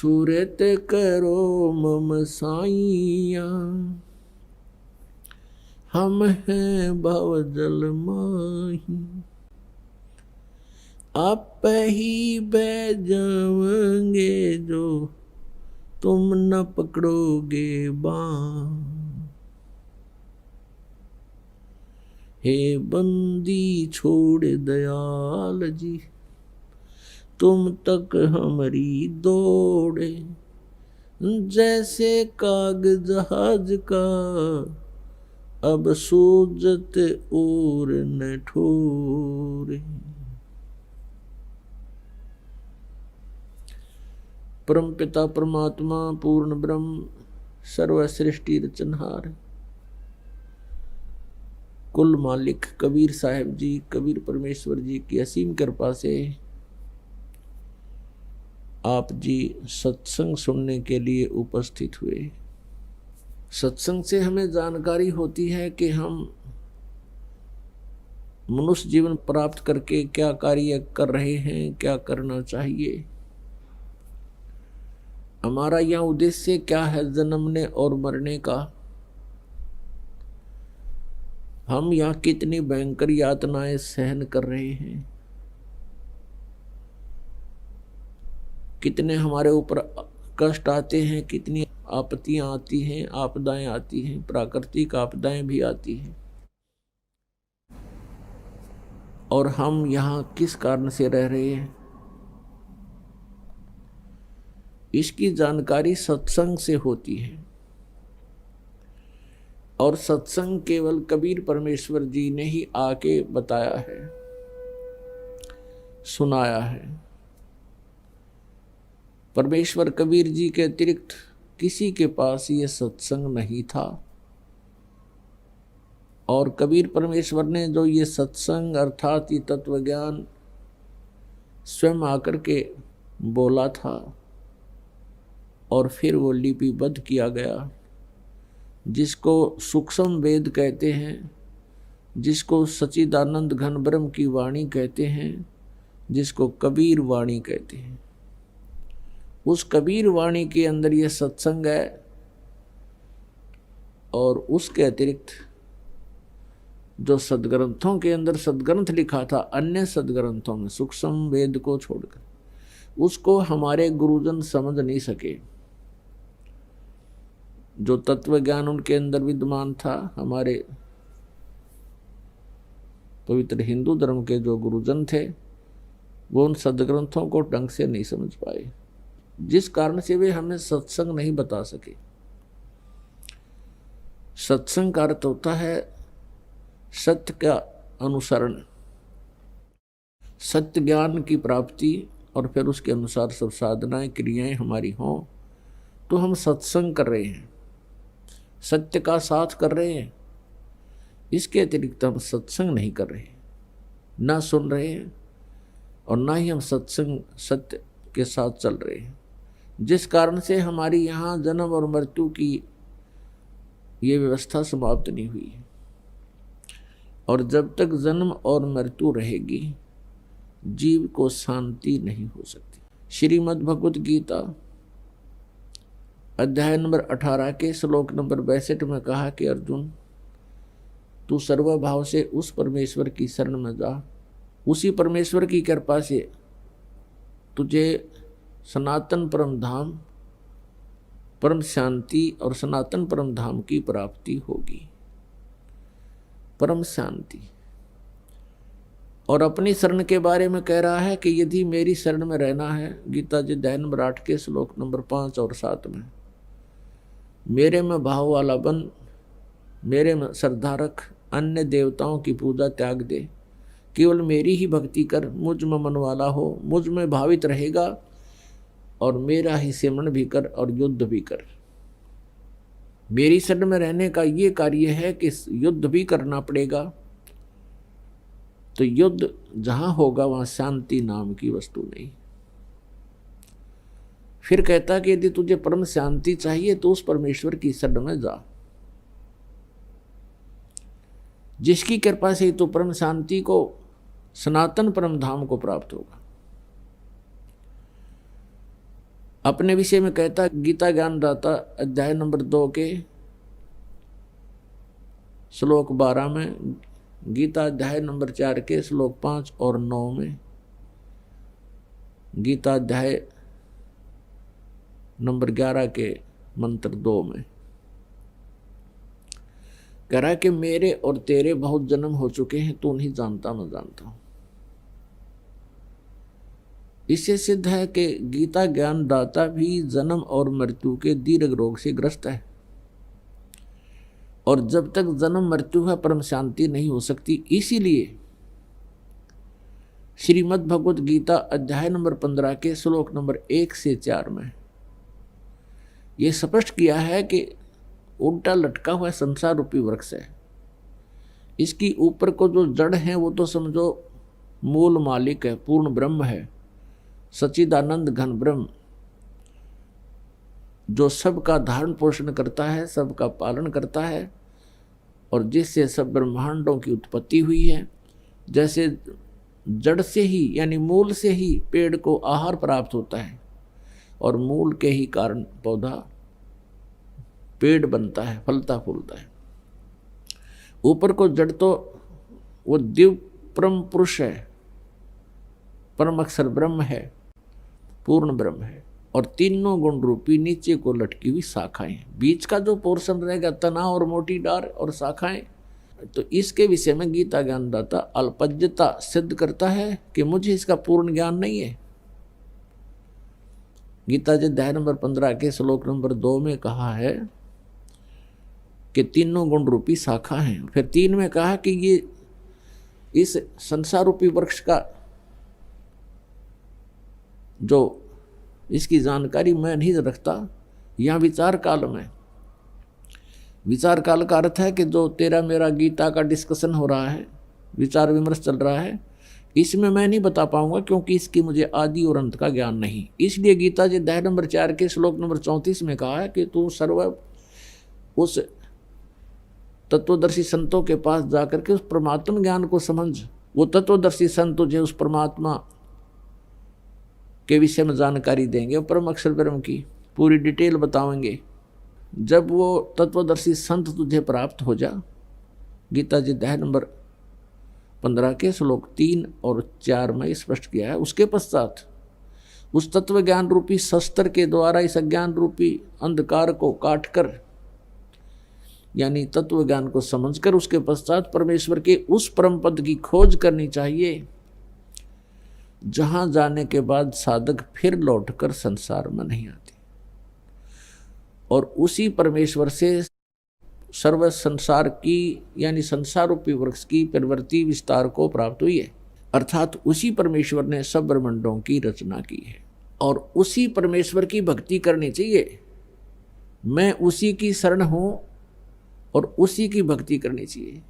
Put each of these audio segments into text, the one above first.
सूरत करो मम साइया, हम हैं भव जल माही। आप ही बह जाओगे जो तुम न पकड़ोगे बाँ। हे बंदी छोड़ दयाल जी, तुम तक हमारी दौड़े। जैसे काग जहाज का अब सूजत और न ठोरे। परम पिता परमात्मा पूर्ण ब्रह्म सर्वसृष्टि रचनहार कुल मालिक कबीर साहब जी, कबीर परमेश्वर जी की असीम कृपा से आप जी सत्संग सुनने के लिए उपस्थित हुए। सत्संग से हमें जानकारी होती है कि हम मनुष्य जीवन प्राप्त करके क्या कार्य कर रहे हैं, क्या करना चाहिए, हमारा यह उद्देश्य क्या है जन्मने और मरने का, हम यहाँ कितनी भयंकर यातनाएं सहन कर रहे हैं, कितने हमारे ऊपर कष्ट आते हैं, कितनी आपत्तियां आती हैं, आपदाएं आती हैं, प्राकृतिक आपदाएं भी आती हैं, और हम यहाँ किस कारण से रह रहे हैं, इसकी जानकारी सत्संग से होती है। और सत्संग केवल कबीर परमेश्वर जी ने ही आके बताया है, सुनाया है। परमेश्वर कबीर जी के अतिरिक्त किसी के पास ये सत्संग नहीं था। और कबीर परमेश्वर ने जो ये सत्संग अर्थात ये तत्व ज्ञान स्वयं आकर के बोला था और फिर वो लिपिबद्ध किया गया, जिसको सूक्ष्म वेद कहते हैं, जिसको सच्चिदानंद घन ब्रह्म की वाणी कहते हैं, जिसको कबीर वाणी कहते हैं। उस कबीर वाणी के अंदर यह सत्संग है। और उसके अतिरिक्त जो सदग्रंथों के अंदर सदग्रंथ लिखा था, अन्य सदग्रंथों में सूक्ष्म वेद को छोड़कर, उसको हमारे गुरुजन समझ नहीं सके। जो तत्व ज्ञान उनके अंदर विद्यमान था, हमारे पवित्र हिंदू धर्म के जो गुरुजन थे, वो उन सदग्रंथों को ढंग से नहीं समझ पाए, जिस कारण से वे हमें सत्संग नहीं बता सके। सत्संग का अर्थ होता है सत्य का अनुसरण, सत्य ज्ञान की प्राप्ति, और फिर उसके अनुसार सब साधनाएं क्रियाएं हमारी हों तो हम सत्संग कर रहे हैं, सत्य का साथ कर रहे हैं। इसके अतिरिक्त हम सत्संग नहीं कर रहे, ना सुन रहे हैं और ना ही हम सत्संग सत्य के साथ चल रहे हैं, जिस कारण से हमारी यहाँ जन्म और मृत्यु की ये व्यवस्था समाप्त नहीं हुई है। और जब तक जन्म और मृत्यु रहेगी, जीव को शांति नहीं हो सकती। श्रीमद् भगवत गीता अध्याय नंबर 18 के श्लोक नंबर 62 में कहा कि अर्जुन, तू सर्वभाव से उस परमेश्वर की शरण में जा, उसी परमेश्वर की कृपा से तुझे सनातन परम धाम, परम शांति और सनातन परम धाम की प्राप्ति होगी। परम शांति। और अपनी शरण के बारे में कह रहा है कि यदि मेरी शरण में रहना है, गीता जी अध्याय नंबर 8 के श्लोक नंबर 5 और 7 में, मेरे में भाव वाला बन, मेरे में श्रद्धा रख, अन्य देवताओं की पूजा त्याग दे, केवल मेरी ही भक्ति कर, मुझ में मन वाला हो, मुझ में भावित रहेगा और मेरा ही सिमरण भी कर और युद्ध भी कर। मेरी शरण में रहने का ये कार्य है कि युद्ध भी करना पड़ेगा। तो युद्ध जहां होगा वहां शांति नाम की वस्तु नहीं। फिर कहता कि यदि तुझे परम शांति चाहिए तो उस परमेश्वर की शरण में जा, जिसकी कृपा से तो परम शांति को, सनातन परम धाम को प्राप्त होगा। अपने विषय में कहता गीता ज्ञानदाता अध्याय नंबर 2 के श्लोक 12 में, गीता अध्याय नंबर 4 के श्लोक 5 और 9 में, गीता अध्याय नंबर 11 के मंत्र 2 में कह रहा है कि मेरे और तेरे बहुत जन्म हो चुके हैं, तू नहीं जानता, मैं जानता हूं। इससे सिद्ध है कि गीता ज्ञानदाता भी जन्म और मृत्यु के दीर्घ रोग से ग्रस्त है, और जब तक जन्म मृत्यु है परम शांति नहीं हो सकती। इसीलिए श्रीमद् भगवत गीता अध्याय नंबर 15 के श्लोक नंबर 1 से 4 में यह स्पष्ट किया है कि उल्टा लटका हुआ संसार रूपी वृक्ष है। इसकी ऊपर को जो जड़ है वो तो समझो मूल मालिक है, पूर्ण ब्रह्म है, सच्चिदानंद घन ब्रह्म, जो सबका धारण पोषण करता है, सबका पालन करता है, और जिससे सब ब्रह्मांडों की उत्पत्ति हुई है। जैसे जड़ से ही यानी मूल से ही पेड़ को आहार प्राप्त होता है, और मूल के ही कारण पौधा पेड़ बनता है, फलता फूलता है। ऊपर को जड़ तो वो दिव्य परम पुरुष है, परम अक्षर ब्रह्म है, पूर्ण ब्रह्म है, और तीनों गुण रूपी नीचे को लटकी हुई शाखाएं, बीच का जो पोर्शन रहेगा तना और मोटी डार और शाखाएं। तो इसके विषय में गीता ज्ञानदाता अल्पज्यता सिद्ध करता है कि मुझे इसका पूर्ण ज्ञान नहीं है। गीता जी अध्याय नंबर 15 के श्लोक नंबर 2 में कहा है कि तीनों गुण रूपी शाखा हैं। फिर 3 में कहा कि ये इस संसार रूपी वृक्ष का जो इसकी जानकारी मैं नहीं रखता। यहाँ विचार काल में, विचार काल का अर्थ है कि जो तेरा मेरा गीता का डिस्कशन हो रहा है, विचार विमर्श चल रहा है, इसमें मैं नहीं बता पाऊंगा क्योंकि इसकी मुझे आदि और अंत का ज्ञान नहीं। इसलिए गीता जी अध्याय नंबर 4 के श्लोक नंबर 34 में कहा है कि तू सर्व उस तत्वदर्शी संतों के पास जाकर के उस परमात्मा ज्ञान को समझ। वो तत्वदर्शी संत तुझे उस परमात्मा के विषय में जानकारी देंगे और परम अक्षर ब्रह्म की पूरी डिटेल बताएंगे। जब वो तत्वदर्शी संत तुझे प्राप्त हो जा, गीता जी अध्याय नंबर 15 के श्लोक 3 और 4 में स्पष्ट किया है। उसके पश्चात उस तत्व ज्ञान रूपी शस्त्र के द्वारा इस अज्ञान रूपी अंधकार को काटकर यानी तत्व ज्ञान को समझकर उसके पश्चात परमेश्वर के उस परम पद की खोज करनी चाहिए, जहां जाने के बाद साधक फिर लौटकर संसार में नहीं आते, और उसी परमेश्वर से सर्व संसार की यानी संसार रूपी वृक्ष की प्रवृत्ति विस्तार को प्राप्त हुई है। अर्थात उसी परमेश्वर ने सब ब्रह्मांडों की रचना की है, और उसी परमेश्वर की भक्ति करनी चाहिए। मैं उसी की शरण हूं और उसी की भक्ति करनी चाहिए।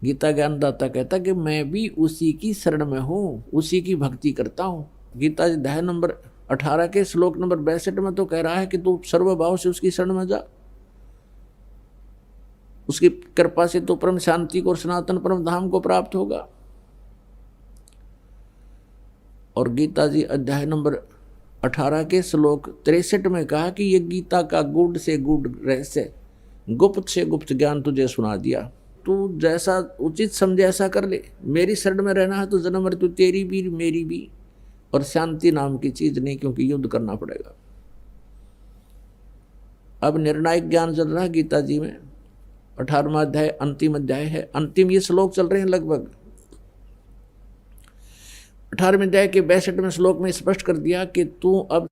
गीता ज्ञानदाता कहता कि मैं भी उसी की शरण में हूं, उसी की भक्ति करता हूं। गीता अध्याय नंबर 18 के श्लोक नंबर 62 में तो कह रहा है कि तू सर्वभाव से उसकी शरण में जा, उसकी कृपा से तो परम शांति को और सनातन परम धाम को प्राप्त होगा। और गीता जी अध्याय नंबर 18 के श्लोक 63 में कहा कि ये गीता का गूढ़ से गूढ़ रहस्य, गुप्त से गुप्त ज्ञान तुझे सुना दिया। तू जैसा उचित समझे ऐसा कर ले। मेरी शरण में रहना है तो जन्म मृत्यु तेरी भी मेरी भी, और शांति नाम की चीज नहीं, क्योंकि युद्ध करना पड़ेगा। अब निर्णायक ज्ञान चल रहा है गीता जी में। 18वां अध्याय अंतिम अध्याय है, अंतिम ये श्लोक चल रहे हैं लगभग। 18वें अध्याय के 62वें श्लोक में स्पष्ट कर दिया कि तू अब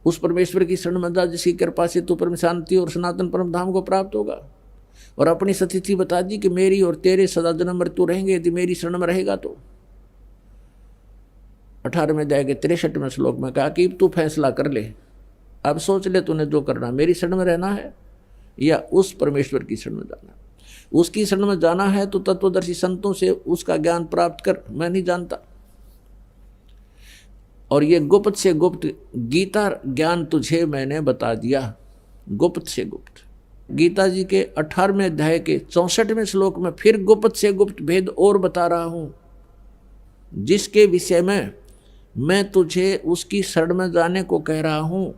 उस परमेश्वर की शरण में जा, जिसकी कृपा से तू परम शांति और सनातन परम धाम को प्राप्त होगा। और अपनी स्थिति बता दी कि मेरी और तेरे सदा जन्म मृत्यु रहेंगे यदि मेरी शरण में रहेगा तो। 18वें अध्याय के 63वें श्लोक में कहा कि तू फैसला कर ले, अब सोच ले तूने जो करना, मेरी शरण में रहना है या उस परमेश्वर की शरण में जाना। उसकी शरण में जाना है तो तत्वदर्शी संतों से उसका ज्ञान प्राप्त कर, मैं नहीं जानता। और ये गुप्त से गुप्त गीता ज्ञान तुझे मैंने बता दिया, गुप्त से गुप्त। गीता जी के 18वें अध्याय के 64वें श्लोक में फिर गुप्त से गुप्त भेद और बता रहा हूं, जिसके विषय में मैं तुझे उसकी शरण में जाने को कह रहा हूं।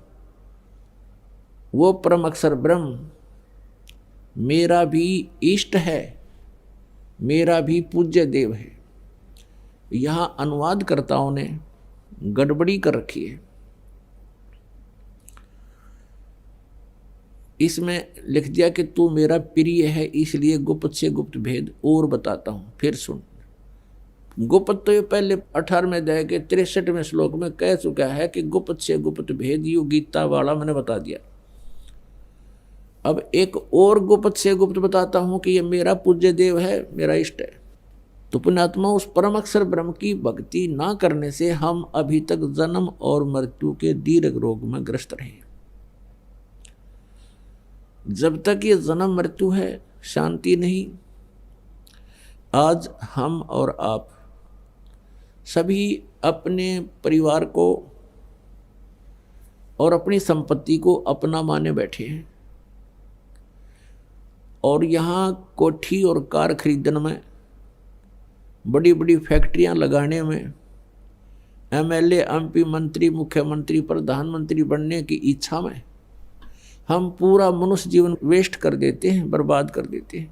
वो परम अक्षर ब्रह्म मेरा भी इष्ट है, मेरा भी पूज्य देव है। यहां अनुवादकर्ताओं ने गड़बड़ी कर रखी है। इसमें लिख दिया कि तू मेरा प्रिय है, इसलिए गुप्त से गुप्त भेद और बताता हूं। फिर सुन, गुप्त तो ये पहले 18वें अध्याय के 63वें श्लोक में कह चुका है कि गुप्त से गुप्त भेद यू गीता वाला मैंने बता दिया। अब एक और गुप्त से गुप्त बताता हूं कि ये मेरा पूज्य देव है, मेरा इष्ट है। तो पुण्यात्मा, उस परम अक्षर ब्रह्म की भक्ति ना करने से हम अभी तक जन्म और मृत्यु के दीर्घ रोग में ग्रस्त रहे। जब तक ये जन्म मृत्यु है, शांति नहीं। आज हम और आप सभी अपने परिवार को और अपनी संपत्ति को अपना माने बैठे हैं, और यहाँ कोठी और कार खरीदने में, बड़ी बड़ी फैक्ट्रियां लगाने में, एमएलए, एमपी, मंत्री, मुख्यमंत्री, प्रधानमंत्री बनने की इच्छा में हम पूरा मनुष्य जीवन वेस्ट कर देते हैं, बर्बाद कर देते हैं।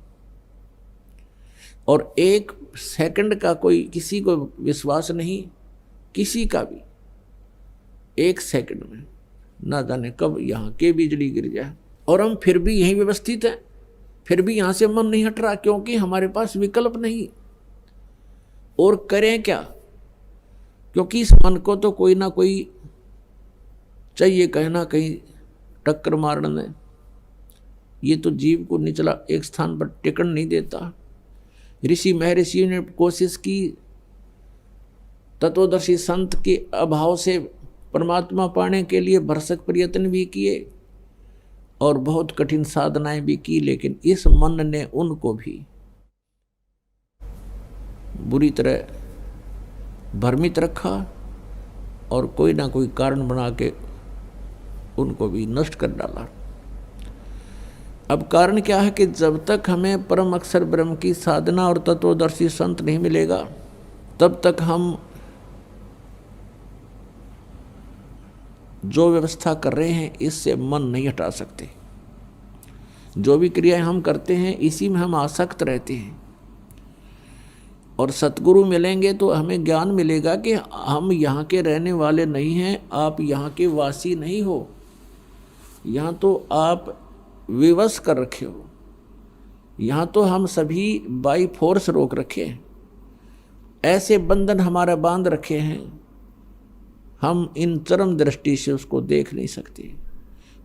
और एक सेकंड का कोई किसी को विश्वास नहीं, किसी का भी। एक सेकंड में ना जाने कब यहाँ के बिजली गिर जाए। और हम फिर भी यहीं व्यवस्थित हैं, फिर भी यहाँ से मन नहीं हट रहा, क्योंकि हमारे पास विकल्प नहीं। और करें क्या? क्योंकि इस मन को तो कोई ना कोई चाहिए, कहीं ना कहीं टक्कर मारने। ये तो जीव को निचला एक स्थान पर टिकन नहीं देता। ऋषि महर्षि ने कोशिश की, तत्वदर्शी संत के अभाव से परमात्मा पाने के लिए भरसक प्रयत्न भी किए और बहुत कठिन साधनाएं भी की, लेकिन इस मन ने उनको भी बुरी तरह भ्रमित रखा और कोई ना कोई कारण बना के उनको भी नष्ट कर डाला। अब कारण क्या है कि जब तक हमें परम अक्षर ब्रह्म की साधना और तत्वदर्शी संत नहीं मिलेगा, तब तक हम जो व्यवस्था कर रहे हैं इससे मन नहीं हटा सकते। जो भी क्रियाएं हम करते हैं इसी में हम आसक्त रहते हैं। और सतगुरु मिलेंगे तो हमें ज्ञान मिलेगा कि हम यहाँ के रहने वाले नहीं हैं, आप यहाँ के वासी नहीं हो, यहाँ तो आप विवश कर रखे हो, यहाँ तो हम सभी बाई फोर्स रोक रखे हैं। ऐसे बंधन हमारा बांध रखे हैं, हम इन चरम दृष्टि से उसको देख नहीं सकते।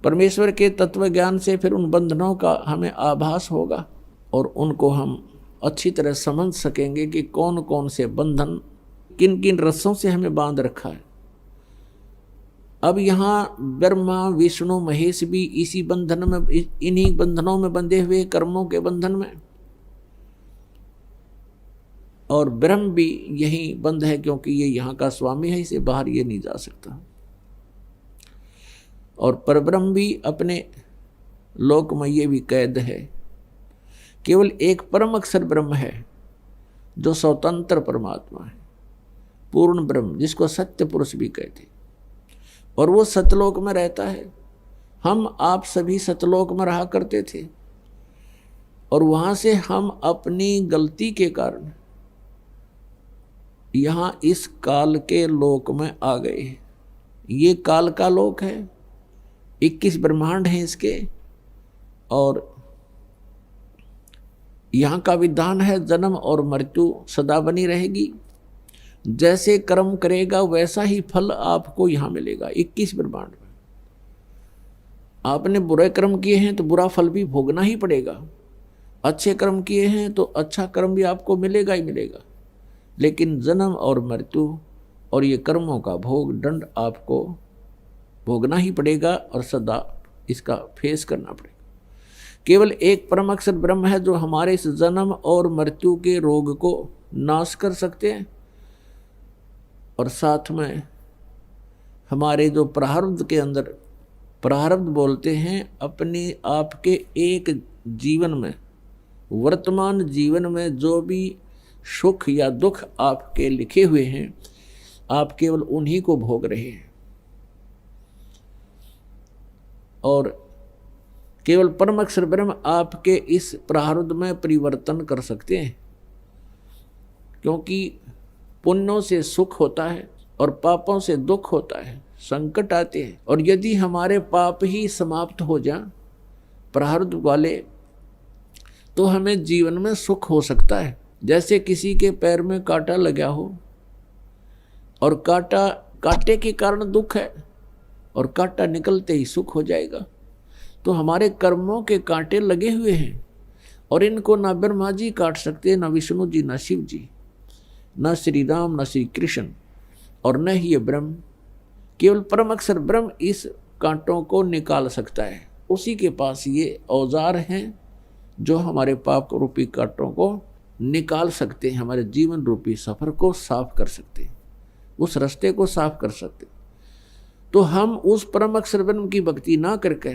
परमेश्वर के तत्व ज्ञान से फिर उन बंधनों का हमें आभास होगा और उनको हम अच्छी तरह समझ सकेंगे कि कौन कौन से बंधन किन किन रस्सों से हमें बांध रखा है। अब यहाँ ब्रह्मा, विष्णु, महेश भी इसी बंधन में, इन्हीं बंधनों में बंधे हुए, कर्मों के बंधन में। और ब्रह्म भी यही बंध है, क्योंकि ये यहाँ का स्वामी है, इसे बाहर ये नहीं जा सकता। और परब्रह्म भी अपने लोक में ये भी कैद है। केवल एक परम अक्षर ब्रह्म है जो स्वतंत्र परमात्मा है, पूर्ण ब्रह्म, जिसको सत्य पुरुष भी कहते, और वो सतलोक में रहता है। हम आप सभी सतलोक में रहा करते थे और वहां से हम अपनी गलती के कारण यहाँ इस काल के लोक में आ गए। ये काल का लोक है, 21 ब्रह्मांड हैं इसके, और यहाँ का विधान है जन्म और मृत्यु सदा बनी रहेगी। जैसे कर्म करेगा वैसा ही फल आपको यहाँ मिलेगा 21 ब्रह्मांड में। आपने बुरे कर्म किए हैं तो बुरा फल भी भोगना ही पड़ेगा, अच्छे कर्म किए हैं तो अच्छा कर्म भी आपको मिलेगा ही मिलेगा। लेकिन जन्म और मृत्यु और ये कर्मों का भोग दंड आपको भोगना ही पड़ेगा और सदा इसका फेस करना पड़ेगा। केवल एक परम अक्षर ब्रह्म है जो हमारे इस जन्म और मृत्यु के रोग को नाश कर सकते हैं, और साथ में हमारे जो प्रारब्ध के अंदर, प्रारब्ध बोलते हैं अपने आपके एक जीवन में, वर्तमान जीवन में जो भी सुख या दुख आपके लिखे हुए हैं, आप केवल उन्हीं को भोग रहे हैं और केवल परम अक्षर ब्रह्म आपके इस प्रारब्ध में परिवर्तन कर सकते हैं, क्योंकि पुण्यों से सुख होता है और पापों से दुख होता है, संकट आते हैं। और यदि हमारे पाप ही समाप्त हो जाएं प्रारब्ध वाले, तो हमें जीवन में सुख हो सकता है। जैसे किसी के पैर में कांटा लगा हो और कांटे के कारण दुख है और कांटा निकलते ही सुख हो जाएगा। तो हमारे कर्मों के कांटे लगे हुए हैं और इनको ना ब्रह्मा जी काट सकते, ना विष्णु जी, ना शिव जी, न श्री राम, न श्री कृष्ण और न ही ये ब्रह्म। केवल परम अक्षर ब्रह्म इस कांटों को निकाल सकता है। उसी के पास ये औजार हैं जो हमारे पाप रूपी कांटों को निकाल सकते हैं, हमारे जीवन रूपी सफर को साफ कर सकते हैं, उस रास्ते को साफ कर सकते हैं। तो हम उस परम अक्षर ब्रह्म की भक्ति ना करके,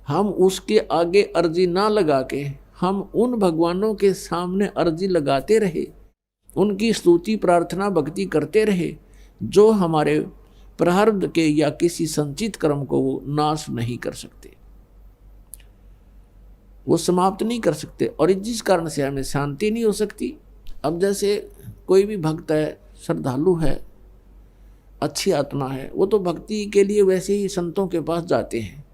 हम उसके आगे अर्जी ना लगा के, हम उन भगवानों के सामने अर्जी लगाते रहे, उनकी स्तुति प्रार्थना भक्ति करते रहे, जो हमारे प्रारब्ध के या किसी संचित कर्म को वो नाश नहीं कर सकते, वो समाप्त नहीं कर सकते, और जिस कारण से हमें शांति नहीं हो सकती। अब जैसे कोई भी भक्त है, श्रद्धालु है, अच्छी आत्मा है, वो तो भक्ति के लिए वैसे ही संतों के पास जाते हैं।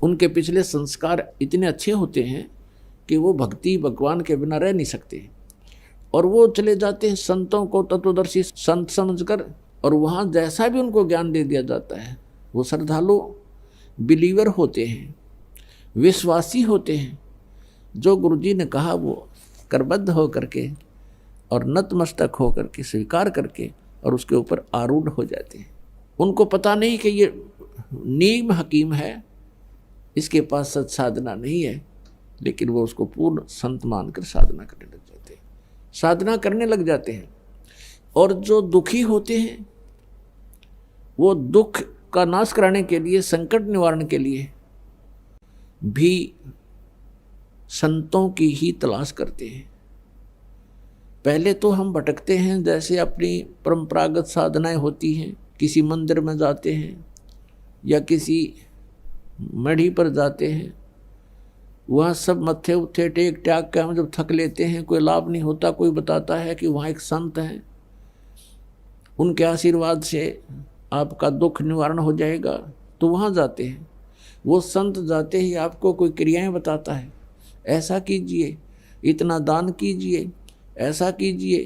उनके पिछले संस्कार इतने अच्छे होते हैं कि वो भक्ति भगवान के बिना रह नहीं सकते, और वो चले जाते हैं संतों को तत्वदर्शी संत समझकर, और वहाँ जैसा भी उनको ज्ञान दे दिया जाता है, वो श्रद्धालु बिलीवर होते हैं, विश्वासी होते हैं। जो गुरुजी ने कहा वो करबद्ध हो करके और नतमस्तक हो करके स्वीकार करके और उसके ऊपर आरूढ़ हो जाते हैं। उनको पता नहीं कि ये नीम हकीम है, इसके पास सच साधना नहीं है, लेकिन वो उसको पूर्ण संत मानकर साधना करने लग जाते हैं, साधना करने लग जाते हैं। और जो दुखी होते हैं, वो दुख का नाश कराने के लिए, संकट निवारण के लिए भी संतों की ही तलाश करते हैं। पहले तो हम भटकते हैं, जैसे अपनी परंपरागत साधनाएं होती हैं, किसी मंदिर में जाते हैं या किसी मढ़ी पर जाते हैं, वहाँ सब मत्थे उत्थे टेक टाक के हम जब थक लेते हैं, कोई लाभ नहीं होता। कोई बताता है कि वहाँ एक संत हैं, उनके आशीर्वाद से आपका दुख निवारण हो जाएगा, तो वहाँ जाते हैं। वो संत जाते ही आपको कोई क्रियाएं बताता है, ऐसा कीजिए, इतना दान कीजिए, ऐसा कीजिए,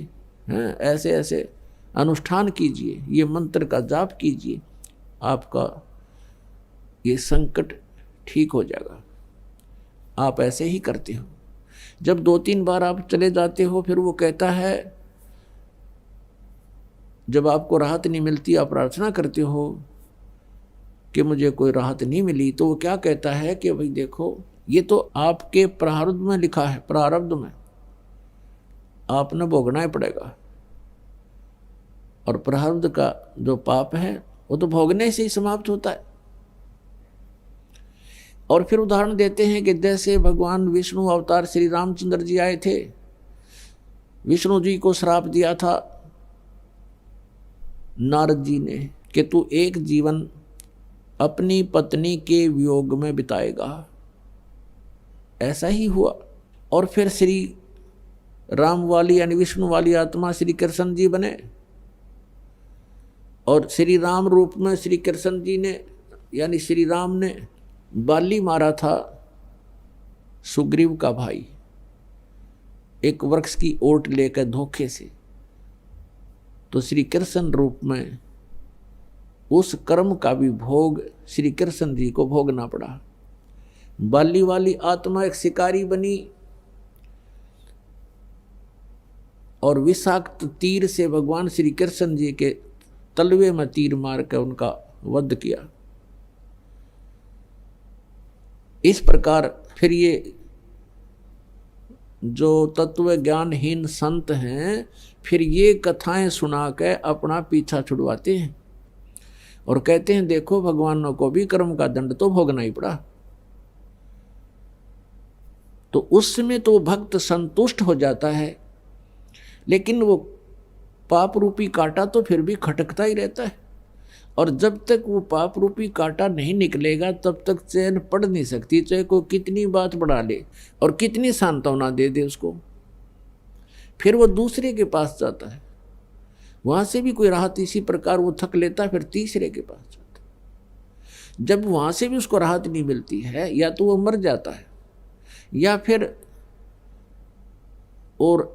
हैं, ऐसे ऐसे अनुष्ठान कीजिए, ये मंत्र का जाप कीजिए, आपका ये संकट ठीक हो जाएगा। आप ऐसे ही करते हो। जब 2-3 बार आप चले जाते हो, फिर वो कहता है, जब आपको राहत नहीं मिलती, आप प्रार्थना करते हो कि मुझे कोई राहत नहीं मिली, तो वो क्या कहता है कि भाई देखो, ये तो आपके प्रारब्ध में लिखा है, प्रारब्ध में आपने भोगना ही पड़ेगा, और प्रारब्ध का जो पाप है वो तो भोगने से ही समाप्त होता है। और फिर उदाहरण देते हैं कि जैसे भगवान विष्णु अवतार श्री रामचंद्र जी आए थे, विष्णु जी को श्राप दिया था नारद जी ने कि तू एक जीवन अपनी पत्नी के वियोग में बिताएगा। ऐसा ही हुआ। और फिर श्री राम वाली यानी विष्णु वाली आत्मा श्री कृष्ण जी बने, और श्री राम रूप में श्री कृष्ण जी ने यानी श्री राम ने बाली मारा था सुग्रीव का भाई, एक वृक्ष की ओट लेकर धोखे से। तो श्री कृष्ण रूप में उस कर्म का भी भोग श्री कृष्ण जी को भोगना पड़ा। बाली वाली आत्मा एक शिकारी बनी और विषाक्त तीर से भगवान श्री कृष्ण जी के तलवे में तीर मार कर उनका वध किया। इस प्रकार फिर ये जो तत्व ज्ञानहीन संत हैं, फिर ये कथाएं सुना के अपना पीछा छुड़वाते हैं और कहते हैं देखो भगवानों को भी कर्म का दंड तो भोगना ही पड़ा। तो उस समय तो भक्त संतुष्ट हो जाता है, लेकिन वो पाप रूपी कांटा तो फिर भी खटकता ही रहता है, और जब तक वो पाप रूपी कांटा नहीं निकलेगा तब तक चैन पड़ नहीं सकती, चाहे कोई कितनी बात बढ़ा ले और कितनी सांत्वना दे दे उसको। फिर वो दूसरे के पास जाता है, वहां से भी कोई राहत इसी प्रकार वो थक लेता है, फिर तीसरे के पास जाता है। जब वहां से भी उसको राहत नहीं मिलती है, या तो वो मर जाता है या फिर और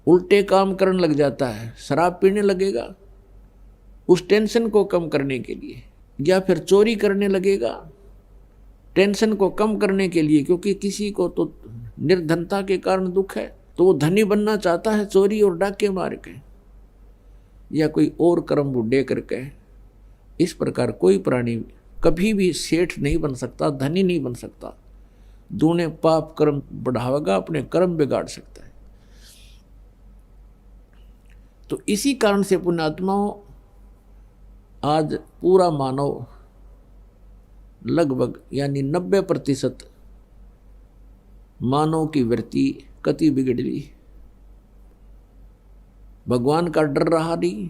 उल्टे काम करने लग जाता है, शराब पीने लगेगा उस टेंशन को कम करने के लिए, या फिर चोरी करने लगेगा टेंशन को कम करने के लिए, क्योंकि किसी को तो निर्धनता के कारण दुख है तो वो धनी बनना चाहता है चोरी और डाके मार के, या कोई और कर्म बुढ़े करके। इस प्रकार कोई प्राणी कभी भी सेठ नहीं बन सकता, धनी नहीं बन सकता, दूने पाप कर्म बढ़ावेगा, अपने कर्म बिगाड़ सकता है। तो इसी कारण से पुण्यात्माओं, आज पूरा मानव लगभग यानी 90% मानव की वृत्ति कति बिगड़ी, भगवान का डर रहा नहीं,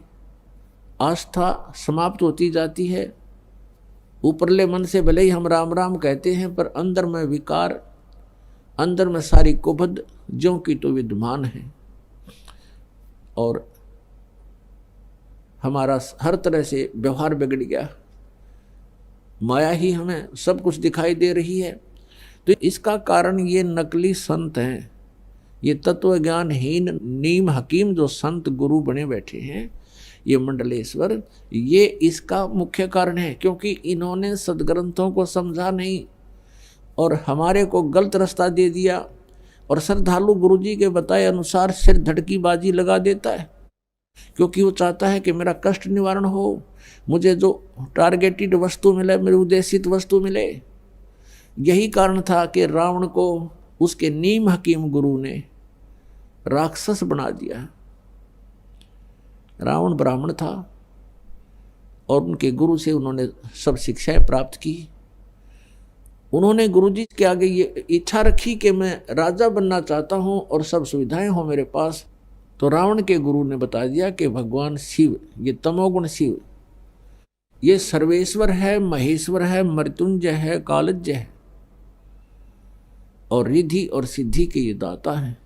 आस्था समाप्त होती जाती है। ऊपरले मन से भले ही हम राम राम कहते हैं, पर अंदर में विकार, अंदर में सारी कुबद ज्यों की तो विद्यमान है, और हमारा हर तरह से व्यवहार बिगड़ गया। माया ही हमें सब कुछ दिखाई दे रही है। तो इसका कारण ये नकली संत हैं, ये तत्व ज्ञानहीन नीम हकीम जो संत गुरु बने बैठे हैं, ये मंडलेश्वर, ये इसका मुख्य कारण है। क्योंकि इन्होंने सदग्रंथों को समझा नहीं और हमारे को गलत रास्ता दे दिया, और श्रद्धालु गुरुजी के बताए अनुसार सिर धड़की बाजी लगा देता है, क्योंकि वो चाहता है कि मेरा कष्ट निवारण हो, मुझे जो टारगेटेड वस्तु मिले, मेरी उद्देशित वस्तु मिले। यही कारण था कि रावण को उसके नीम हकीम गुरु ने राक्षस बना दिया। रावण ब्राह्मण था और उनके गुरु से उन्होंने सब शिक्षाएं प्राप्त की। उन्होंने गुरुजी के आगे ये इच्छा रखी कि मैं राजा बनना चाहता हूं और सब सुविधाएं हो मेरे पास। तो रावण के गुरु ने बता दिया कि भगवान शिव, ये तमोगुण शिव, ये सर्वेश्वर है, महेश्वर है, मृत्युंजय है, कालज्य है, और रिद्धि और सिद्धि के ये दाता हैं।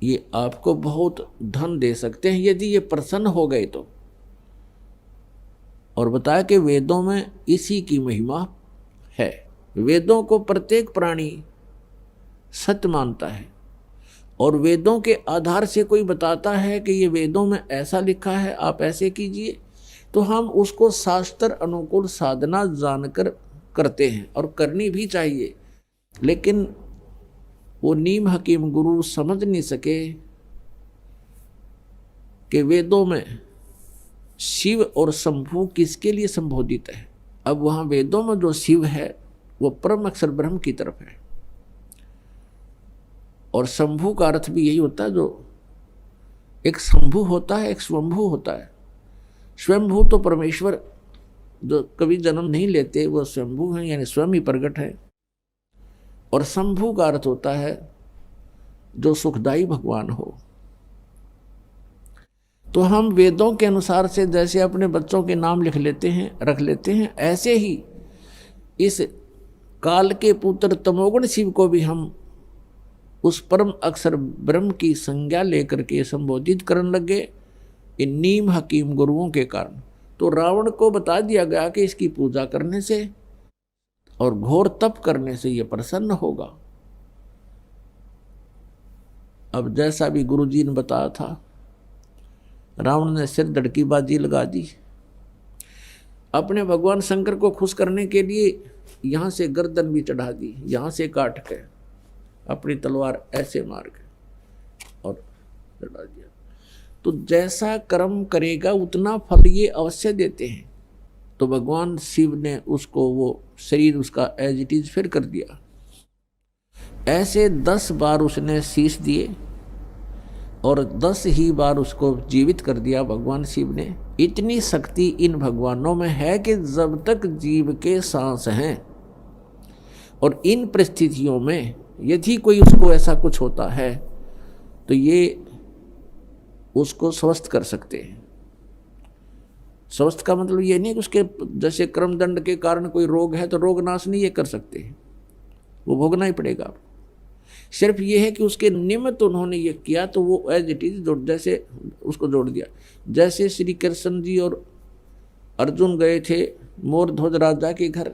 ये आपको बहुत धन दे सकते हैं यदि ये प्रसन्न हो गए तो। और बताया कि वेदों में इसी की महिमा है। वेदों को प्रत्येक प्राणी सत्य मानता है, और वेदों के आधार से कोई बताता है कि ये वेदों में ऐसा लिखा है, आप ऐसे कीजिए, तो हम उसको शास्त्र अनुकूल साधना जानकर करते हैं, और करनी भी चाहिए। लेकिन वो नीम हकीम गुरु समझ नहीं सके कि वेदों में शिव और शंभु किसके लिए संबोधित है। अब वहां वेदों में जो शिव है वो परम अक्षर ब्रह्म की तरफ है, और शंभु का अर्थ भी यही होता है, जो एक शंभु होता है, एक स्वयंभू होता है। स्वयंभू तो परमेश्वर जो कभी जन्म नहीं लेते, वो स्वयंभू हैं, यानी स्वयं ही प्रकट है। और शंभु का अर्थ होता है जो सुखदायी भगवान हो। तो हम वेदों के अनुसार से जैसे अपने बच्चों के नाम लिख लेते हैं, रख लेते हैं, ऐसे ही इस काल के पुत्र तमोगुण शिव को भी हम उस परम अक्षर ब्रह्म की संज्ञा लेकर के संबोधित करने लगे, इन नीम हकीम गुरुओं के कारण। तो रावण को बता दिया गया कि इसकी पूजा करने से और घोर तप करने से यह प्रसन्न होगा। अब जैसा भी गुरुजी ने बताया था, रावण ने सिर धड़की बाजी लगा दी। अपने भगवान शंकर को खुश करने के लिए यहां से गर्दन भी चढ़ा दी, यहां से काट के अपनी तलवार ऐसे मार के और चढ़ा दिया। तो जैसा कर्म करेगा उतना फल ये अवश्य देते हैं। तो भगवान शिव ने उसको वो शरीर उसका एज इट इज फिर कर दिया। ऐसे 10 बार उसने शीश दिए और 10 ही बार उसको जीवित कर दिया भगवान शिव ने। इतनी शक्ति इन भगवानों में है कि जब तक जीव के सांस हैं, और इन परिस्थितियों में यदि कोई उसको ऐसा कुछ होता है तो ये उसको स्वस्थ कर सकते हैं। स्वस्थ का मतलब ये नहीं कि उसके जैसे कर्मदंड के कारण कोई रोग है तो रोग नाश नहीं ये कर सकते, वो भोगना ही पड़ेगा। सिर्फ ये है कि उसके निमित्त उन्होंने ये किया तो वो एज इट इज जैसे उसको जोड़ दिया। जैसे श्री कृष्ण जी और अर्जुन गए थे मोरध्वज राजा के घर,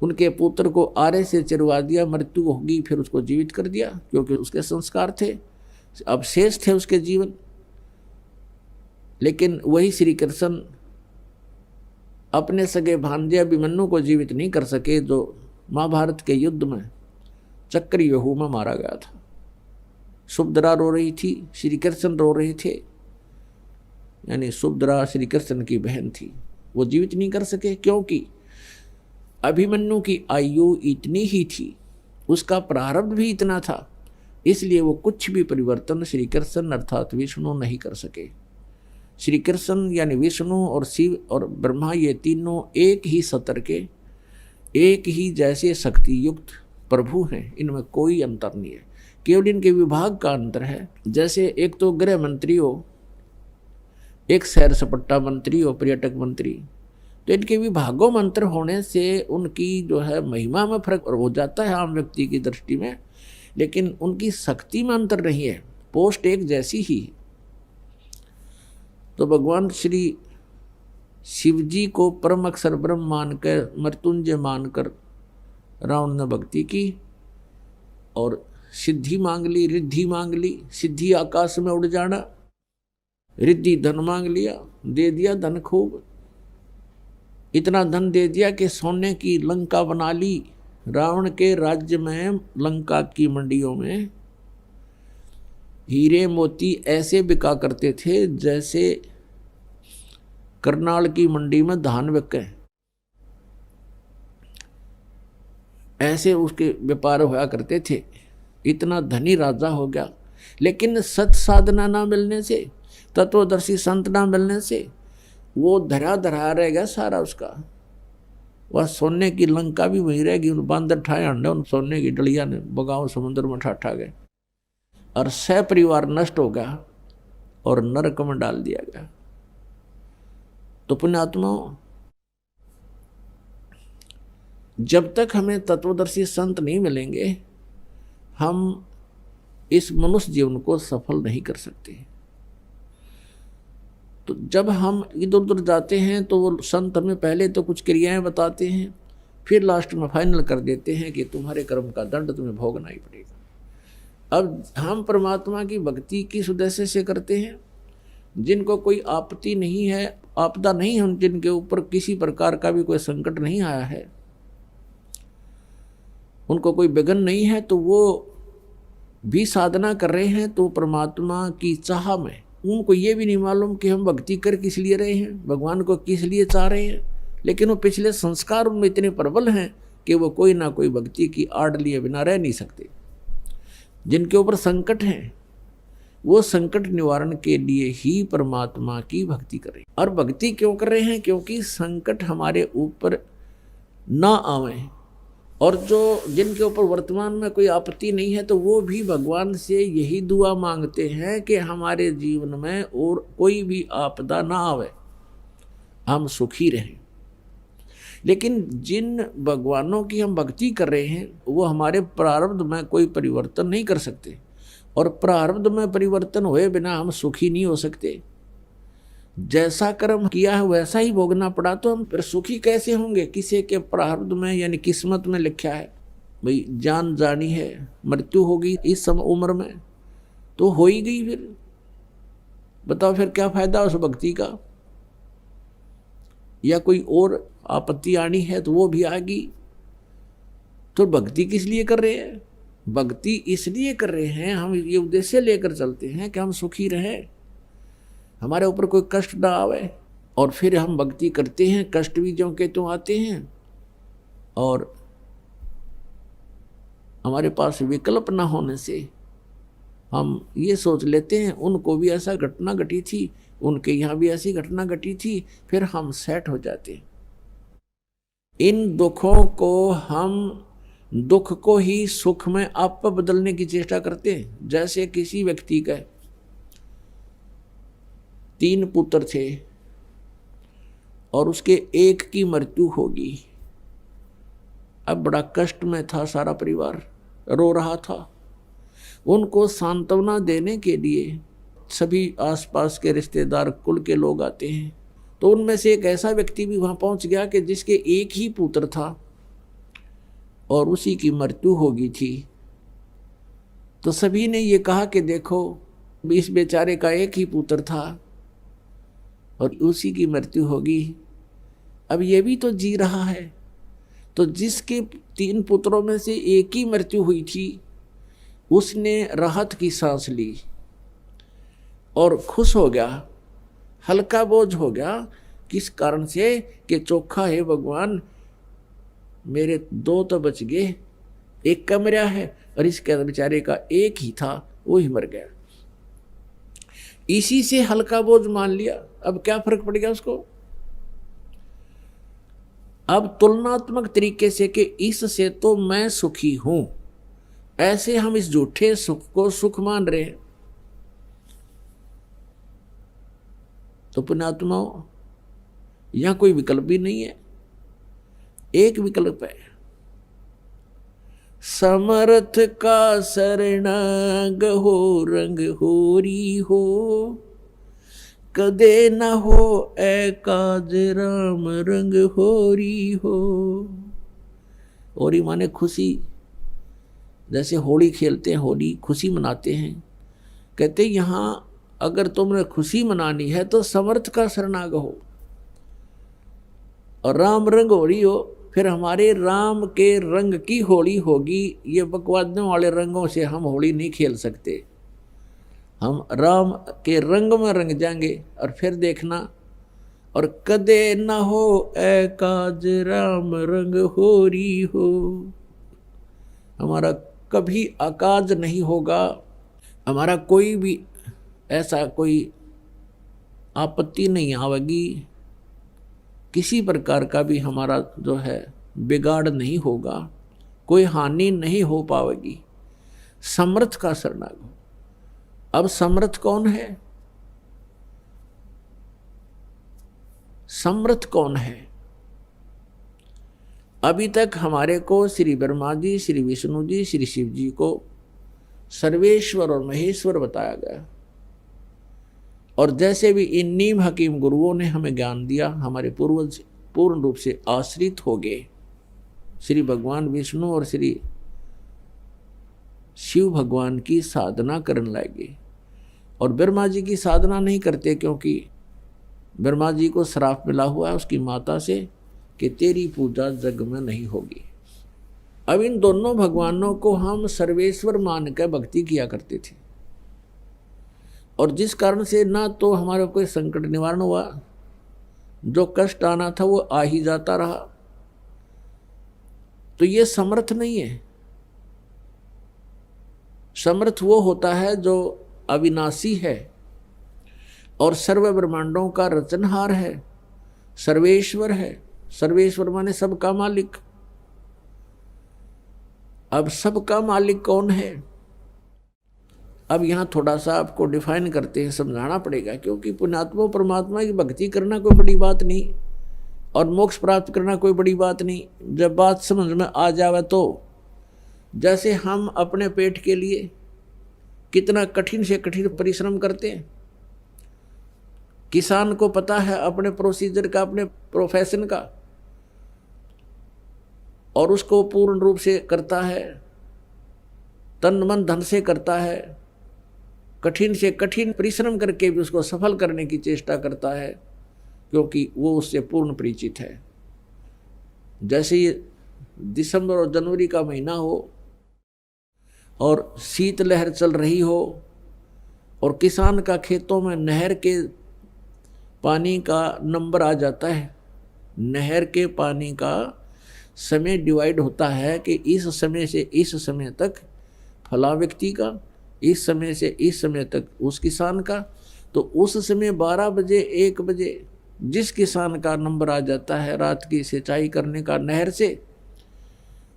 उनके पुत्र को आरे से चिरवा दिया, मृत्यु होगी, फिर उसको जीवित कर दिया क्योंकि उसके संस्कार थे, अवशेष थे उसके जीवन। लेकिन वही श्री कृष्ण अपने सगे भांजे अभिमन्यु को जीवित नहीं कर सके, जो महाभारत के युद्ध में चक्रव्यूह में मारा गया था। सुभद्रा रो रही थी, श्री कृष्ण रो रहे थे, यानी सुभद्रा श्री कृष्ण की बहन थी, वो जीवित नहीं कर सके क्योंकि अभिमन्यु की आयु इतनी ही थी, उसका प्रारब्ध भी इतना था, इसलिए वो कुछ भी परिवर्तन श्री कृष्ण अर्थात विष्णु नहीं कर सके। श्री कृष्ण यानी विष्णु और शिव और ब्रह्मा ये तीनों एक ही सतर के, एक ही जैसे शक्ति युक्त प्रभु हैं, इनमें कोई अंतर नहीं है, केवल इनके विभाग का अंतर है। जैसे एक तो गृह मंत्री हो, एक सैर सपट्टा मंत्री हो, पर्यटक मंत्री, तो इनके विभागों में अंतर होने से उनकी जो है महिमा में फर्क हो जाता है आम व्यक्ति की दृष्टि में, लेकिन उनकी शक्ति में अंतर नहीं है, पोस्ट एक जैसी ही है। तो भगवान श्री शिव जी को परम अक्षर ब्रह्म मानकर, मृत्युंजय मानकर रावण ने भक्ति की और सिद्धि मांग ली, रिद्धि मांग ली। सिद्धि आकाश में उड़ जाना, रिद्धि धन मांग लिया, दे दिया धन खूब, इतना धन दे दिया कि सोने की लंका बना ली। रावण के राज्य में लंका की मंडियों में हीरे मोती ऐसे बिका करते थे जैसे करनाल की मंडी में धान बिके, ऐसे उसके व्यापार होया करते थे। इतना धनी राजा हो गया, लेकिन सत साधना ना मिलने से, तत्वदर्शी संत ना मिलने से वो धरा धरा रह गया सारा उसका। वह सोने की लंका भी वहीं रहेगी, उन बांदर ठाए अंडे, उन सोने की डलिया ने बगाओ समुद्र में ठा गए और सह परिवार नष्ट हो गया और नरक में डाल दिया गया। तो पुण्यात्माओं, जब तक हमें तत्वदर्शी संत नहीं मिलेंगे हम इस मनुष्य जीवन को सफल नहीं कर सकते। तो जब हम इधर उधर जाते हैं तो वो संत हमें पहले तो कुछ क्रियाएं बताते हैं, फिर लास्ट में फाइनल कर देते हैं कि तुम्हारे कर्म का दंड तुम्हें भोगना ही पड़ेगा। अब हम परमात्मा की भक्ति किस उद्देश्य से करते हैं? जिनको कोई आपत्ति नहीं है, आपदा नहीं है, जिनके ऊपर किसी प्रकार का भी कोई संकट नहीं आया है, उनको कोई विघ्न नहीं है, तो वो भी साधना कर रहे हैं। तो परमात्मा की चाह में उनको ये भी नहीं मालूम कि हम भक्ति कर किस लिए रहे हैं, भगवान को किस लिए चाह रहे हैं, लेकिन वो पिछले संस्कार उनमें इतने प्रबल हैं कि वो कोई ना कोई भक्ति की आड़ लिए बिना रह नहीं सकते। जिनके ऊपर संकट हैं वो संकट निवारण के लिए ही परमात्मा की भक्ति कर रहे हैं। और भक्ति क्यों कर रहे हैं? क्योंकि संकट हमारे ऊपर ना आवे, और जो जिनके ऊपर वर्तमान में कोई आपत्ति नहीं है तो वो भी भगवान से यही दुआ मांगते हैं कि हमारे जीवन में और कोई भी आपदा ना आवे, हम सुखी रहें। लेकिन जिन भगवानों की हम भक्ति कर रहे हैं वो हमारे प्रारब्ध में कोई परिवर्तन नहीं कर सकते, और प्रारब्ध में परिवर्तन हुए बिना हम सुखी नहीं हो सकते। जैसा कर्म किया है वैसा ही भोगना पड़ा, तो हम फिर सुखी कैसे होंगे? किसी के प्रारब्ध में यानी किस्मत में लिखा है भाई जान जानी है, मृत्यु होगी इस उम्र में, तो हो ही गई। फिर बताओ फिर क्या फायदा उस भक्ति का? या कोई और आपत्ति आनी है तो वो भी आ गई। तो भक्ति किस लिए कर रहे हैं? भक्ति इसलिए कर रहे हैं, हम ये उद्देश्य लेकर चलते हैं कि हम सुखी रहें, हमारे ऊपर कोई कष्ट ना आवे। और फिर हम भक्ति करते हैं, कष्ट भी जो के तो आते हैं, और हमारे पास विकल्प ना होने से हम ये सोच लेते हैं उनको भी ऐसा घटना घटी थी, उनके यहाँ भी ऐसी घटना घटी थी, फिर हम सेट हो जाते हैं। इन दुखों को हम दुख को ही सुख में आप बदलने की चेष्टा करते हैं। जैसे किसी व्यक्ति का 3 पुत्र थे और उसके एक की मृत्यु होगी। अब बड़ा कष्ट में था सारा परिवार, रो रहा था। उनको सांत्वना देने के लिए सभी आसपास के रिश्तेदार, कुल के लोग आते हैं। तो उनमें से एक ऐसा व्यक्ति भी वहां पहुंच गया कि जिसके एक ही पुत्र था और उसी की मृत्यु हो गई थी। तो सभी ने ये कहा कि देखो, इस बेचारे का एक ही पुत्र था और उसी की मृत्यु होगी, अब ये भी तो जी रहा है। तो जिसके 3 पुत्रों में से एक ही मृत्यु हुई थी, उसने राहत की सांस ली और खुश हो गया, हल्का बोझ हो गया। किस कारण से? कि चोखा है भगवान, मेरे 2 तो बच गए, एक का मरा है और इसके बेचारे का एक ही था, वो ही मर गया। इसी से हल्का बोझ मान लिया। अब क्या फर्क पड़ गया उसको? अब तुलनात्मक तरीके से कि इससे तो मैं सुखी हूं, ऐसे हम इस झूठे सुख को सुख मान रहे हैं। तो पुण्यात्माओं, यहां कोई विकल्प भी नहीं है, एक विकल्प है, समर्थ का शरणागत हो, रंग होरी हो, कदे न हो एकाज राम रंग होरी हो। होरी माने खुशी। जैसे होली खेलते हैं, होली खुशी मनाते हैं। कहते यहां अगर तुमने खुशी मनानी है तो समर्थ का शरणागत हो और राम रंग होली हो। फिर हमारे राम के रंग की होली होगी। ये बकवादों वाले रंगों से हम होली नहीं खेल सकते। हम राम के रंग में रंग जाएंगे और फिर देखना, और कदे न हो एकाज राम रंग होरी हो। हमारा कभी अकाज नहीं होगा, हमारा कोई भी ऐसा कोई आपत्ति नहीं आवेगी, किसी प्रकार का भी हमारा जो है बिगाड़ नहीं होगा, कोई हानि नहीं हो पाएगी। समर्थ का शरणागत। अब समर्थ कौन है? समर्थ कौन है? अभी तक हमारे को श्री ब्रह्मा जी, श्री विष्णु जी, श्री शिव जी को सर्वेश्वर और महेश्वर बताया गया। और जैसे भी इन नीम हकीम गुरुओं ने हमें ज्ञान दिया, हमारे पूर्वज पूर्ण रूप से आश्रित हो गए। श्री भगवान विष्णु और श्री शिव भगवान की साधना करने लगे। और ब्रह्मा जी की साधना नहीं करते, क्योंकि ब्रह्मा जी को श्राप मिला हुआ है उसकी माता से कि तेरी पूजा जग में नहीं होगी। अब इन दोनों भगवानों को हम सर्वेश्वर मान कर भक्ति किया करते थे, और जिस कारण से ना तो हमारा कोई संकट निवारण हुआ, जो कष्ट आना था वो आ ही जाता रहा। तो ये समर्थ नहीं है। समर्थ वो होता है जो अविनाशी है और सर्व ब्रह्मांडों का रचनहार है, सर्वेश्वर है। सर्वेश्वर माने सबका मालिक। अब सबका मालिक कौन है? अब यहाँ थोड़ा सा आपको डिफाइन करते हैं, समझाना पड़ेगा, क्योंकि पुण्यात्मा परमात्मा की भक्ति करना कोई बड़ी बात नहीं और मोक्ष प्राप्त करना कोई बड़ी बात नहीं। जब बात समझ में आ जावे तो जैसे हम अपने पेट के लिए कितना कठिन से कठिन परिश्रम करते हैं। किसान को पता है अपने प्रोसीजर का, अपने प्रोफेशन का, और उसको पूर्ण रूप से करता है, तन मन धन से करता है, कठिन से कठिन परिश्रम करके भी उसको सफल करने की चेष्टा करता है, क्योंकि वो उससे पूर्ण परिचित है। जैसे ये दिसंबर और जनवरी का महीना हो और शीतलहर चल रही हो और किसान का खेतों में नहर के पानी का नंबर आ जाता है, नहर के पानी का समय डिवाइड होता है कि इस समय से इस समय तक फला व्यक्ति का, इस समय से इस समय तक उस किसान का। तो उस समय 12 बजे 1 बजे जिस किसान का नंबर आ जाता है रात की सिंचाई करने का नहर से,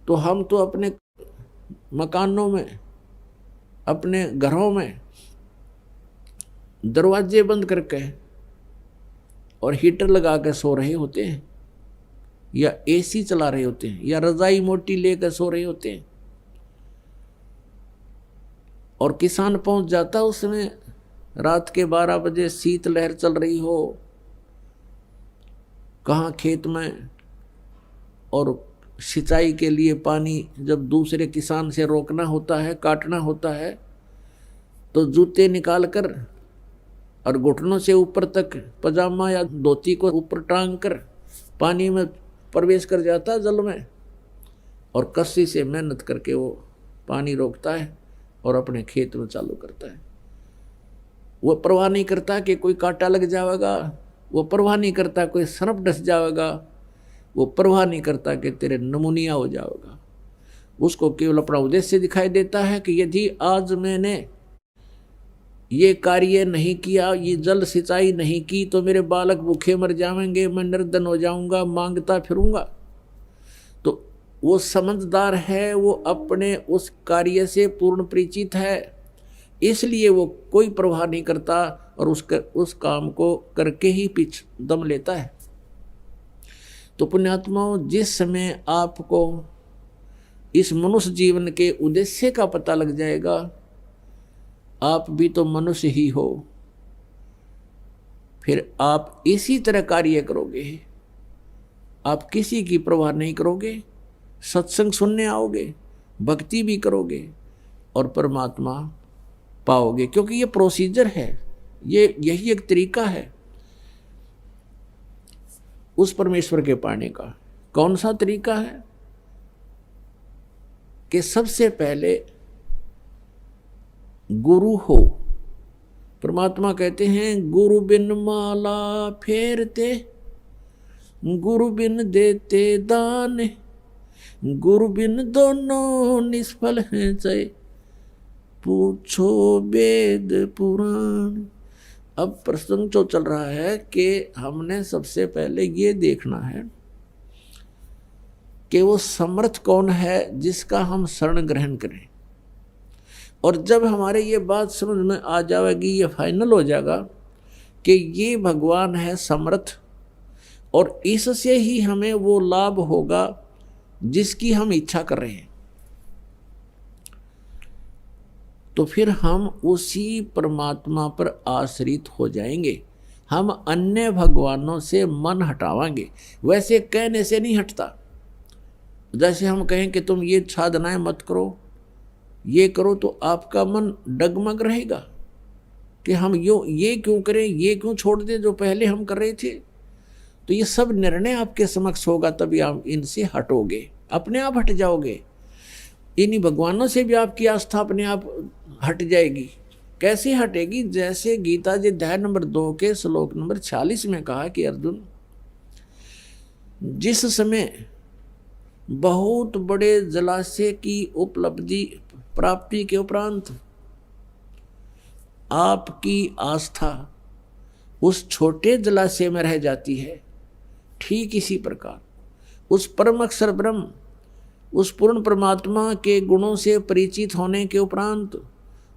तो हम तो अपने मकानों में, अपने घरों में दरवाजे बंद करके और हीटर लगा कर सो रहे होते हैं, या एसी चला रहे होते हैं, या रजाई मोटी लेकर सो रहे होते हैं। और किसान पहुंच जाता उसमें रात के 12 बजे, शीत लहर चल रही हो कहाँ खेत में, और सिंचाई के लिए पानी जब दूसरे किसान से रोकना होता है, काटना होता है, तो जूते निकाल कर और घुटनों से ऊपर तक पजामा या धोती को ऊपर टांग कर पानी में प्रवेश कर जाता है जल में, और कस्सी से मेहनत करके वो पानी रोकता है और अपने खेत में चालू करता है। वो परवाह नहीं करता कि कोई कांटा लग जाएगा, वो परवाह नहीं करता कोई सर्प डस जाएगा, वो परवाह नहीं करता कि तेरे नमूनिया हो जाएगा। उसको केवल अपना उद्देश्य दिखाई देता है कि यदि आज मैंने ये कार्य नहीं किया, ये जल सिंचाई नहीं की, तो मेरे बालक भूखे मर जाएंगे, मैं निर्धन हो जाऊंगा, मांगता फिरूंगा। तो वो समझदार है, वो अपने उस कार्य से पूर्ण परिचित है, इसलिए वो कोई परवाह नहीं करता और उस काम को करके ही पीछ दम लेता है। तो पुण्यात्माओं, जिस समय आपको इस मनुष्य जीवन के उद्देश्य का पता लग जाएगा, आप भी तो मनुष्य ही हो, फिर आप इसी तरह कार्य करोगे। आप किसी की परवाह नहीं करोगे, सत्संग सुनने आओगे, भक्ति भी करोगे और परमात्मा पाओगे, क्योंकि ये प्रोसीजर है, यही एक तरीका है उस परमेश्वर के पाने का। कौन सा तरीका है कि सबसे पहले गुरु हो। परमात्मा कहते हैं, गुरु बिन माला फेरते, गुरु बिन देते दान, गुरु बिन दोनों निष्फल हैं, चाहे पूछो वेद पुराण। अब प्रसंग जो चल रहा है कि हमने सबसे पहले ये देखना है कि वो समर्थ कौन है जिसका हम शरण ग्रहण करें। और जब हमारे ये बात समझ में आ जाएगी, ये फाइनल हो जाएगा कि ये भगवान है समर्थ, और इससे ही हमें वो लाभ होगा जिसकी हम इच्छा कर रहे हैं, तो फिर हम उसी परमात्मा पर आश्रित हो जाएंगे। हम अन्य भगवानों से मन हटावांगे। वैसे कहने से नहीं हटता। जैसे हम कहें कि तुम ये साधनाएं मत करो, ये करो, तो आपका मन डगमग रहेगा कि हम ये क्यों करें, ये क्यों छोड़ दें जो पहले हम कर रहे थे। तो ये सब निर्णय आपके समक्ष होगा, तभी आप इनसे हटोगे, अपने आप हट जाओगे। इन्हीं भगवानों से भी आपकी आस्था अपने आप हट जाएगी। कैसे हटेगी? जैसे गीता जी अध्याय नंबर 2 के श्लोक नंबर 46 में कहा कि अर्जुन, जिस समय बहुत बड़े जलाशय की उपलब्धि प्राप्ति के उपरांत आपकी आस्था उस छोटे जलाशय में रह जाती है, ठीक इसी प्रकार उस परम अक्षर ब्रह्म, उस पूर्ण परमात्मा के गुणों से परिचित होने के उपरांत,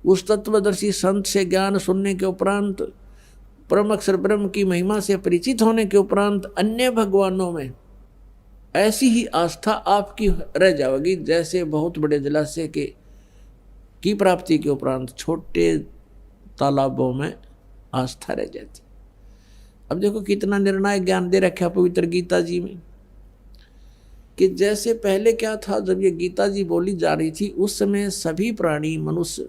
उस तत्वदर्शी संत से ज्ञान सुनने के उपरांत, परम अक्षर ब्रह्म की महिमा से परिचित होने के उपरांत अन्य भगवानों में ऐसी ही आस्था आपकी रह जाएगी जैसे बहुत बड़े जलाशय की प्राप्ति के उपरांत छोटे तालाबों में आस्था रह जाती। अब देखो कितना निर्णायक ज्ञान दे रखा पवित्र गीता जी में, कि जैसे पहले क्या था, जब ये गीता जी बोली जा रही थी उस समय सभी प्राणी मनुष्य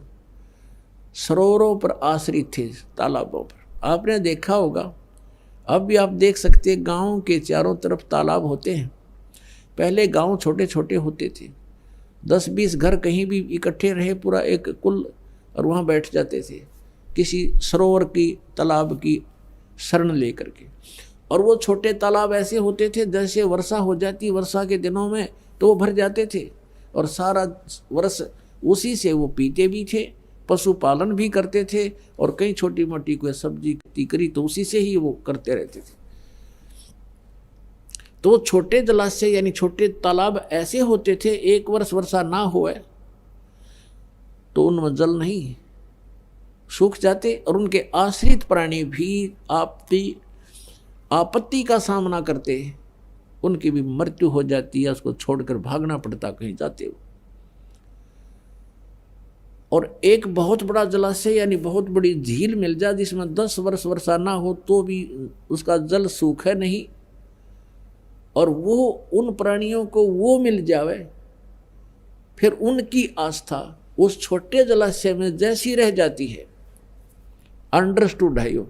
सरोवरों पर आश्रित थे, तालाबों पर। आपने देखा होगा, अब भी आप देख सकते हैं, गाँव के चारों तरफ तालाब होते हैं। पहले गांव छोटे छोटे होते थे, 10-20 घर कहीं भी इकट्ठे रहे, पूरा एक कुल, और वहाँ बैठ जाते थे किसी सरोवर की तालाब की शरण लेकर के। और वो छोटे तालाब ऐसे होते थे, जैसे वर्षा हो जाती वर्षा के दिनों में तो वो भर जाते थे, और सारा वर्ष उसी से वो पीते भी थे, पशुपालन भी करते थे, और कई छोटी मोटी कोई सब्जी खेती करी तो उसी से ही वो करते रहते थे। तो छोटे जलाशय यानी छोटे तालाब ऐसे होते थे, एक वर्ष वर्षा ना हुए तो उनमें जल नहीं, सूख जाते, और उनके आश्रित प्राणी भी आपकी आपत्ति का सामना करते हैं उनकी भी मृत्यु हो जाती है, उसको छोड़कर भागना पड़ता कहीं जाते हो। और एक बहुत बड़ा जलाशय यानी बहुत बड़ी झील मिल जाए जिसमें 10 वर्ष वर्षा ना हो तो भी उसका जल सूखे नहीं, और वो उन प्राणियों को वो मिल जावे, फिर उनकी आस्था उस छोटे जलाशय में जैसी रह जाती है। अंडरस्टूड है यो,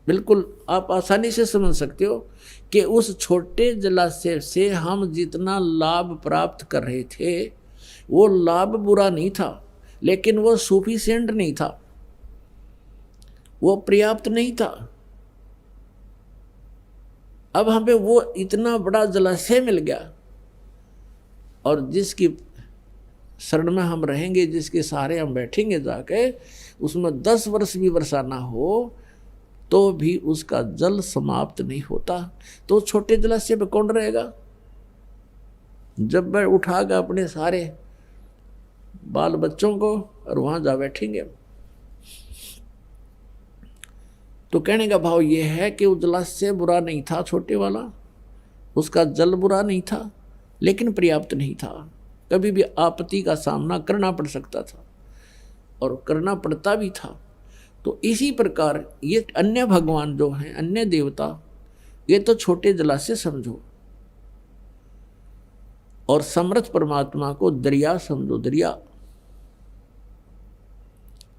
बिल्कुल आप आसानी से समझ सकते हो कि उस छोटे जलाशय से हम जितना लाभ प्राप्त कर रहे थे वो लाभ बुरा नहीं था, लेकिन वो सफिशिएंट नहीं था, वो पर्याप्त नहीं था। अब हमें वो इतना बड़ा जलाशय मिल गया, और जिसकी शरण में हम रहेंगे, जिसके सहारे हम बैठेंगे जाके, उसमें 10 वर्ष भी वर्षा ना हो तो भी उसका जल समाप्त नहीं होता। तो छोटे जलाशय पे कौन रहेगा? जब मैं उठागा अपने सारे बाल बच्चों को और वहां जा बैठेंगे। तो कहने का भाव यह है कि वो जलाशय बुरा नहीं था छोटे वाला, उसका जल बुरा नहीं था, लेकिन पर्याप्त नहीं था। कभी भी आपत्ति का सामना करना पड़ सकता था और करना पड़ता भी था। तो इसी प्रकार ये अन्य भगवान जो हैं, अन्य देवता, ये तो छोटे जलाशय समझो, और समर्थ परमात्मा को दरिया समझो। दरिया,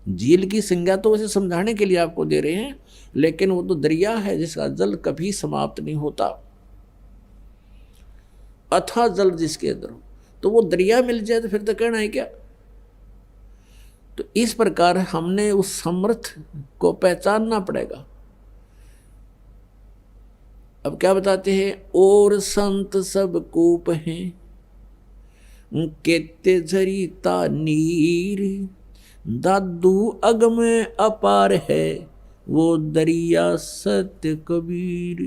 झील की संज्ञा तो वैसे समझाने के लिए आपको दे रहे हैं, लेकिन वो तो दरिया है जिसका जल कभी समाप्त नहीं होता। अथाह जल जिसके अंदर हो, तो वो दरिया मिल जाए तो फिर तो कहना है क्या। तो इस प्रकार हमने उस समर्थ को पहचानना पड़ेगा। अब क्या बताते हैं? और संत सब कूप हैं, केते झरीता नीर, दादू अगम अपार है, वो दरिया सत्य कबीर।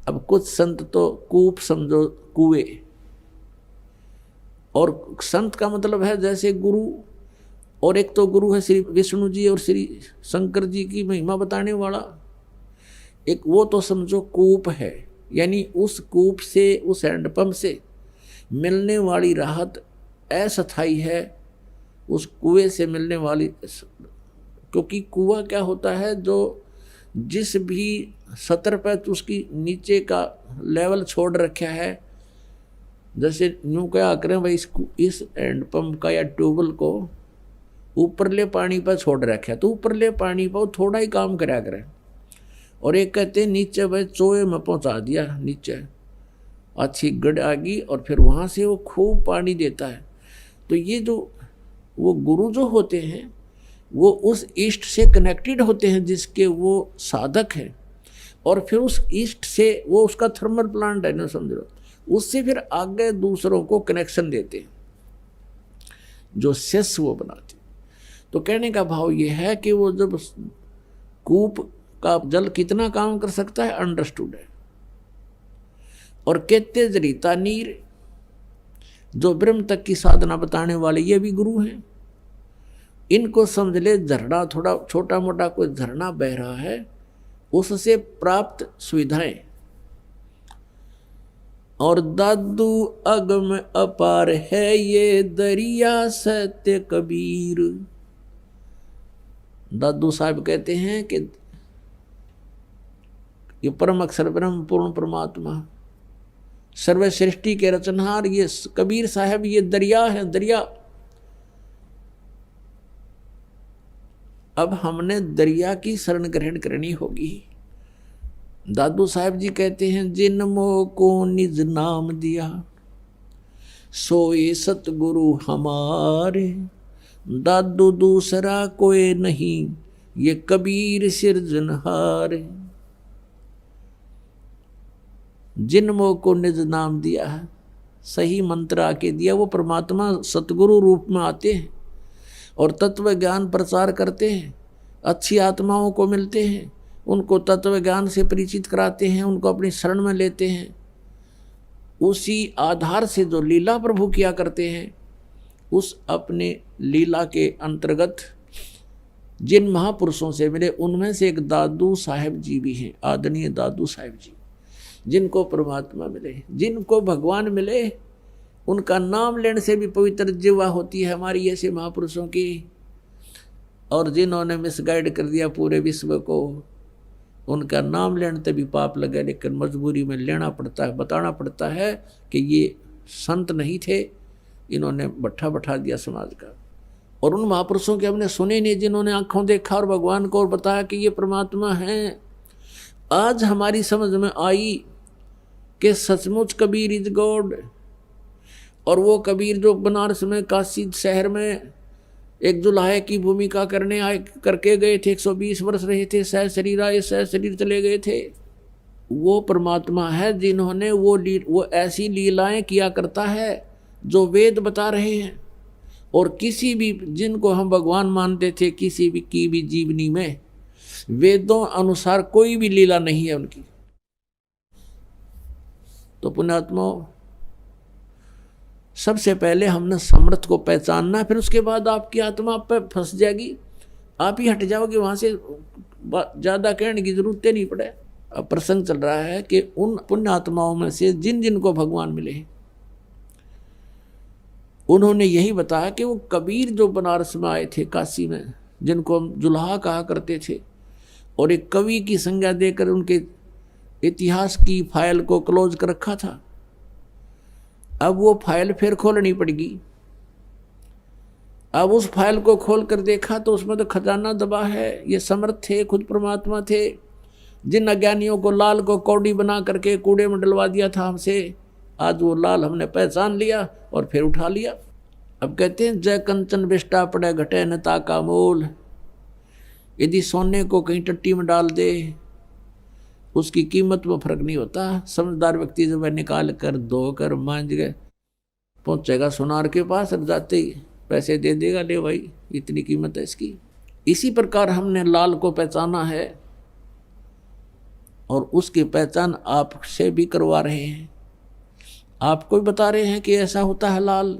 अब कुछ संत तो कूप समझो, कुएं, और संत का मतलब है जैसे गुरु, और एक तो गुरु है श्री विष्णु जी और श्री शंकर जी की महिमा बताने वाला, एक वो तो समझो कूप है, यानी उस कूप से, उस हैंडपंप से मिलने वाली राहत अस्थायी है, उस कुएं से मिलने वाली। क्योंकि कुआं क्या होता है, जो जिस भी सतर पर उसकी नीचे का लेवल छोड़ रखा है, जैसे यूँ क्या करें भाई, इस हैंडपंप का या ट्यूबवेल को ऊपरले पानी पर छोड़ रखा है, तो ऊपरले पानी पर थोड़ा ही काम करा करें, और एक कहते हैं नीचे भाई चोए में पहुंचा दिया, नीचे अच्छी गड़ आ गई, और फिर वहाँ से वो खूब पानी देता है। तो ये जो वो गुरु जो होते हैं वो उस इष्ट से कनेक्टेड होते हैं जिसके वो साधक हैं, और फिर उस इष्ट से वो उसका थर्मल प्लांट है ना, समझ लो, उससे फिर आगे दूसरों को कनेक्शन देते हैं, जो शिष्य वो बनाते। तो कहने का भाव ये है कि वो जब कूप का जल कितना काम कर सकता है, अंडरस्टूड है। और कहते जरीता नीर, जो ब्रह्म तक की साधना बताने वाले, ये भी गुरु हैं। इनको समझ ले, झरना थोड़ा छोटा मोटा कोई झरना बह रहा है, उससे प्राप्त सुविधाएं, और दादू अगम अपार है, ये दरिया सत्य कबीर। दादू साहब कहते हैं कि ये परम अक्षर ब्रह्म पूर्ण परमात्मा, सर्व सृष्टि के रचनहार, ये कबीर साहब ये दरिया है, दरिया। अब हमने दरिया की शरण ग्रहण करनी होगी। दादू साहब जी कहते हैं, जिन मोह को निज नाम दिया, सोए सतगुरु हमारे, दादू दूसरा कोई नहीं, ये कबीर सिरजनहार। जिन मोह को निज नाम दिया है, सही मंत्र आके दिया, वो परमात्मा सतगुरु रूप में आते हैं और तत्व ज्ञान प्रचार करते हैं, अच्छी आत्माओं को मिलते हैं, उनको तत्व ज्ञान से परिचित कराते हैं, उनको अपनी शरण में लेते हैं। उसी आधार से जो लीला प्रभु किया करते हैं, उस अपने लीला के अंतर्गत जिन महापुरुषों से मिले उनमें से एक दादू साहेब जी भी हैं, आदरणीय दादू साहेब जी, जिनको परमात्मा मिले, जिनको भगवान मिले, उनका नाम लेने से भी पवित्र जीवा होती है हमारी ऐसे महापुरुषों की। और जिन्होंने मिसगाइड कर दिया पूरे विश्व को, उनका नाम लेने से भी पाप लगे, लेकिन मजबूरी में लेना पड़ता है, बताना पड़ता है कि ये संत नहीं थे, इन्होंने भट्ठा बैठा दिया समाज का। और उन महापुरुषों के हमने सुने नहीं जिन्होंने आंखों देखा और भगवान को और बताया कि ये परमात्मा हैं। आज हमारी समझ में आई कि सचमुच कबीर इज गॉड। और वो कबीर जो बनारस में काशी शहर में एक जुलाहे की भूमिका करने आए करके गए थे, 120 वर्ष रहे थे, सह शरीर आए सह शरीर चले गए थे, वो परमात्मा है जिन्होंने वो ऐसी लीलाएं किया करता है जो वेद बता रहे हैं। और किसी भी जिनको हम भगवान मानते थे किसी भी की भी जीवनी में वेदों अनुसार कोई भी लीला नहीं है उनकी। तो पुण्यात्मा, सबसे पहले हमने समर्थ को पहचानना, फिर उसके बाद आपकी आत्मा आप पे फंस जाएगी, आप ही हट जाओगे वहां से, ज्यादा कहने की जरूरत नहीं पड़े। अब प्रसंग चल रहा है कि उन पुण्य आत्माओं में से जिन जिनको भगवान मिले हैं, उन्होंने यही बताया कि वो कबीर जो बनारस में आए थे काशी में, जिनको हम जुल्हा कहा करते थे, और एक कवि की संज्ञा देकर उनके इतिहास की फाइल को क्लोज कर रखा था। अब वो फाइल फिर खोलनी पड़ेगी। अब उस फाइल को खोल कर देखा तो उसमें तो खजाना दबा है। ये समर्थ थे, खुद परमात्मा थे, जिन अज्ञानियों को लाल को कौड़ी बना करके कूड़े में डलवा दिया था हमसे, आज वो लाल हमने पहचान लिया और फिर उठा लिया। अब कहते हैं जय कंचन बिष्टा पड़े घटे न ताका मोल। यदि सोने को कहीं टट्टी में डाल दे उसकी कीमत में फर्क नहीं होता। समझदार व्यक्ति जब वह निकाल कर धो कर मांझ गए पहुंचेगा सुनार के पास, और जाते ही पैसे दे देगा, ले भाई इतनी कीमत है इसकी। इसी प्रकार हमने लाल को पहचाना है और उसकी पहचान आपसे भी करवा रहे हैं, आपको भी बता रहे हैं कि ऐसा होता है लाल,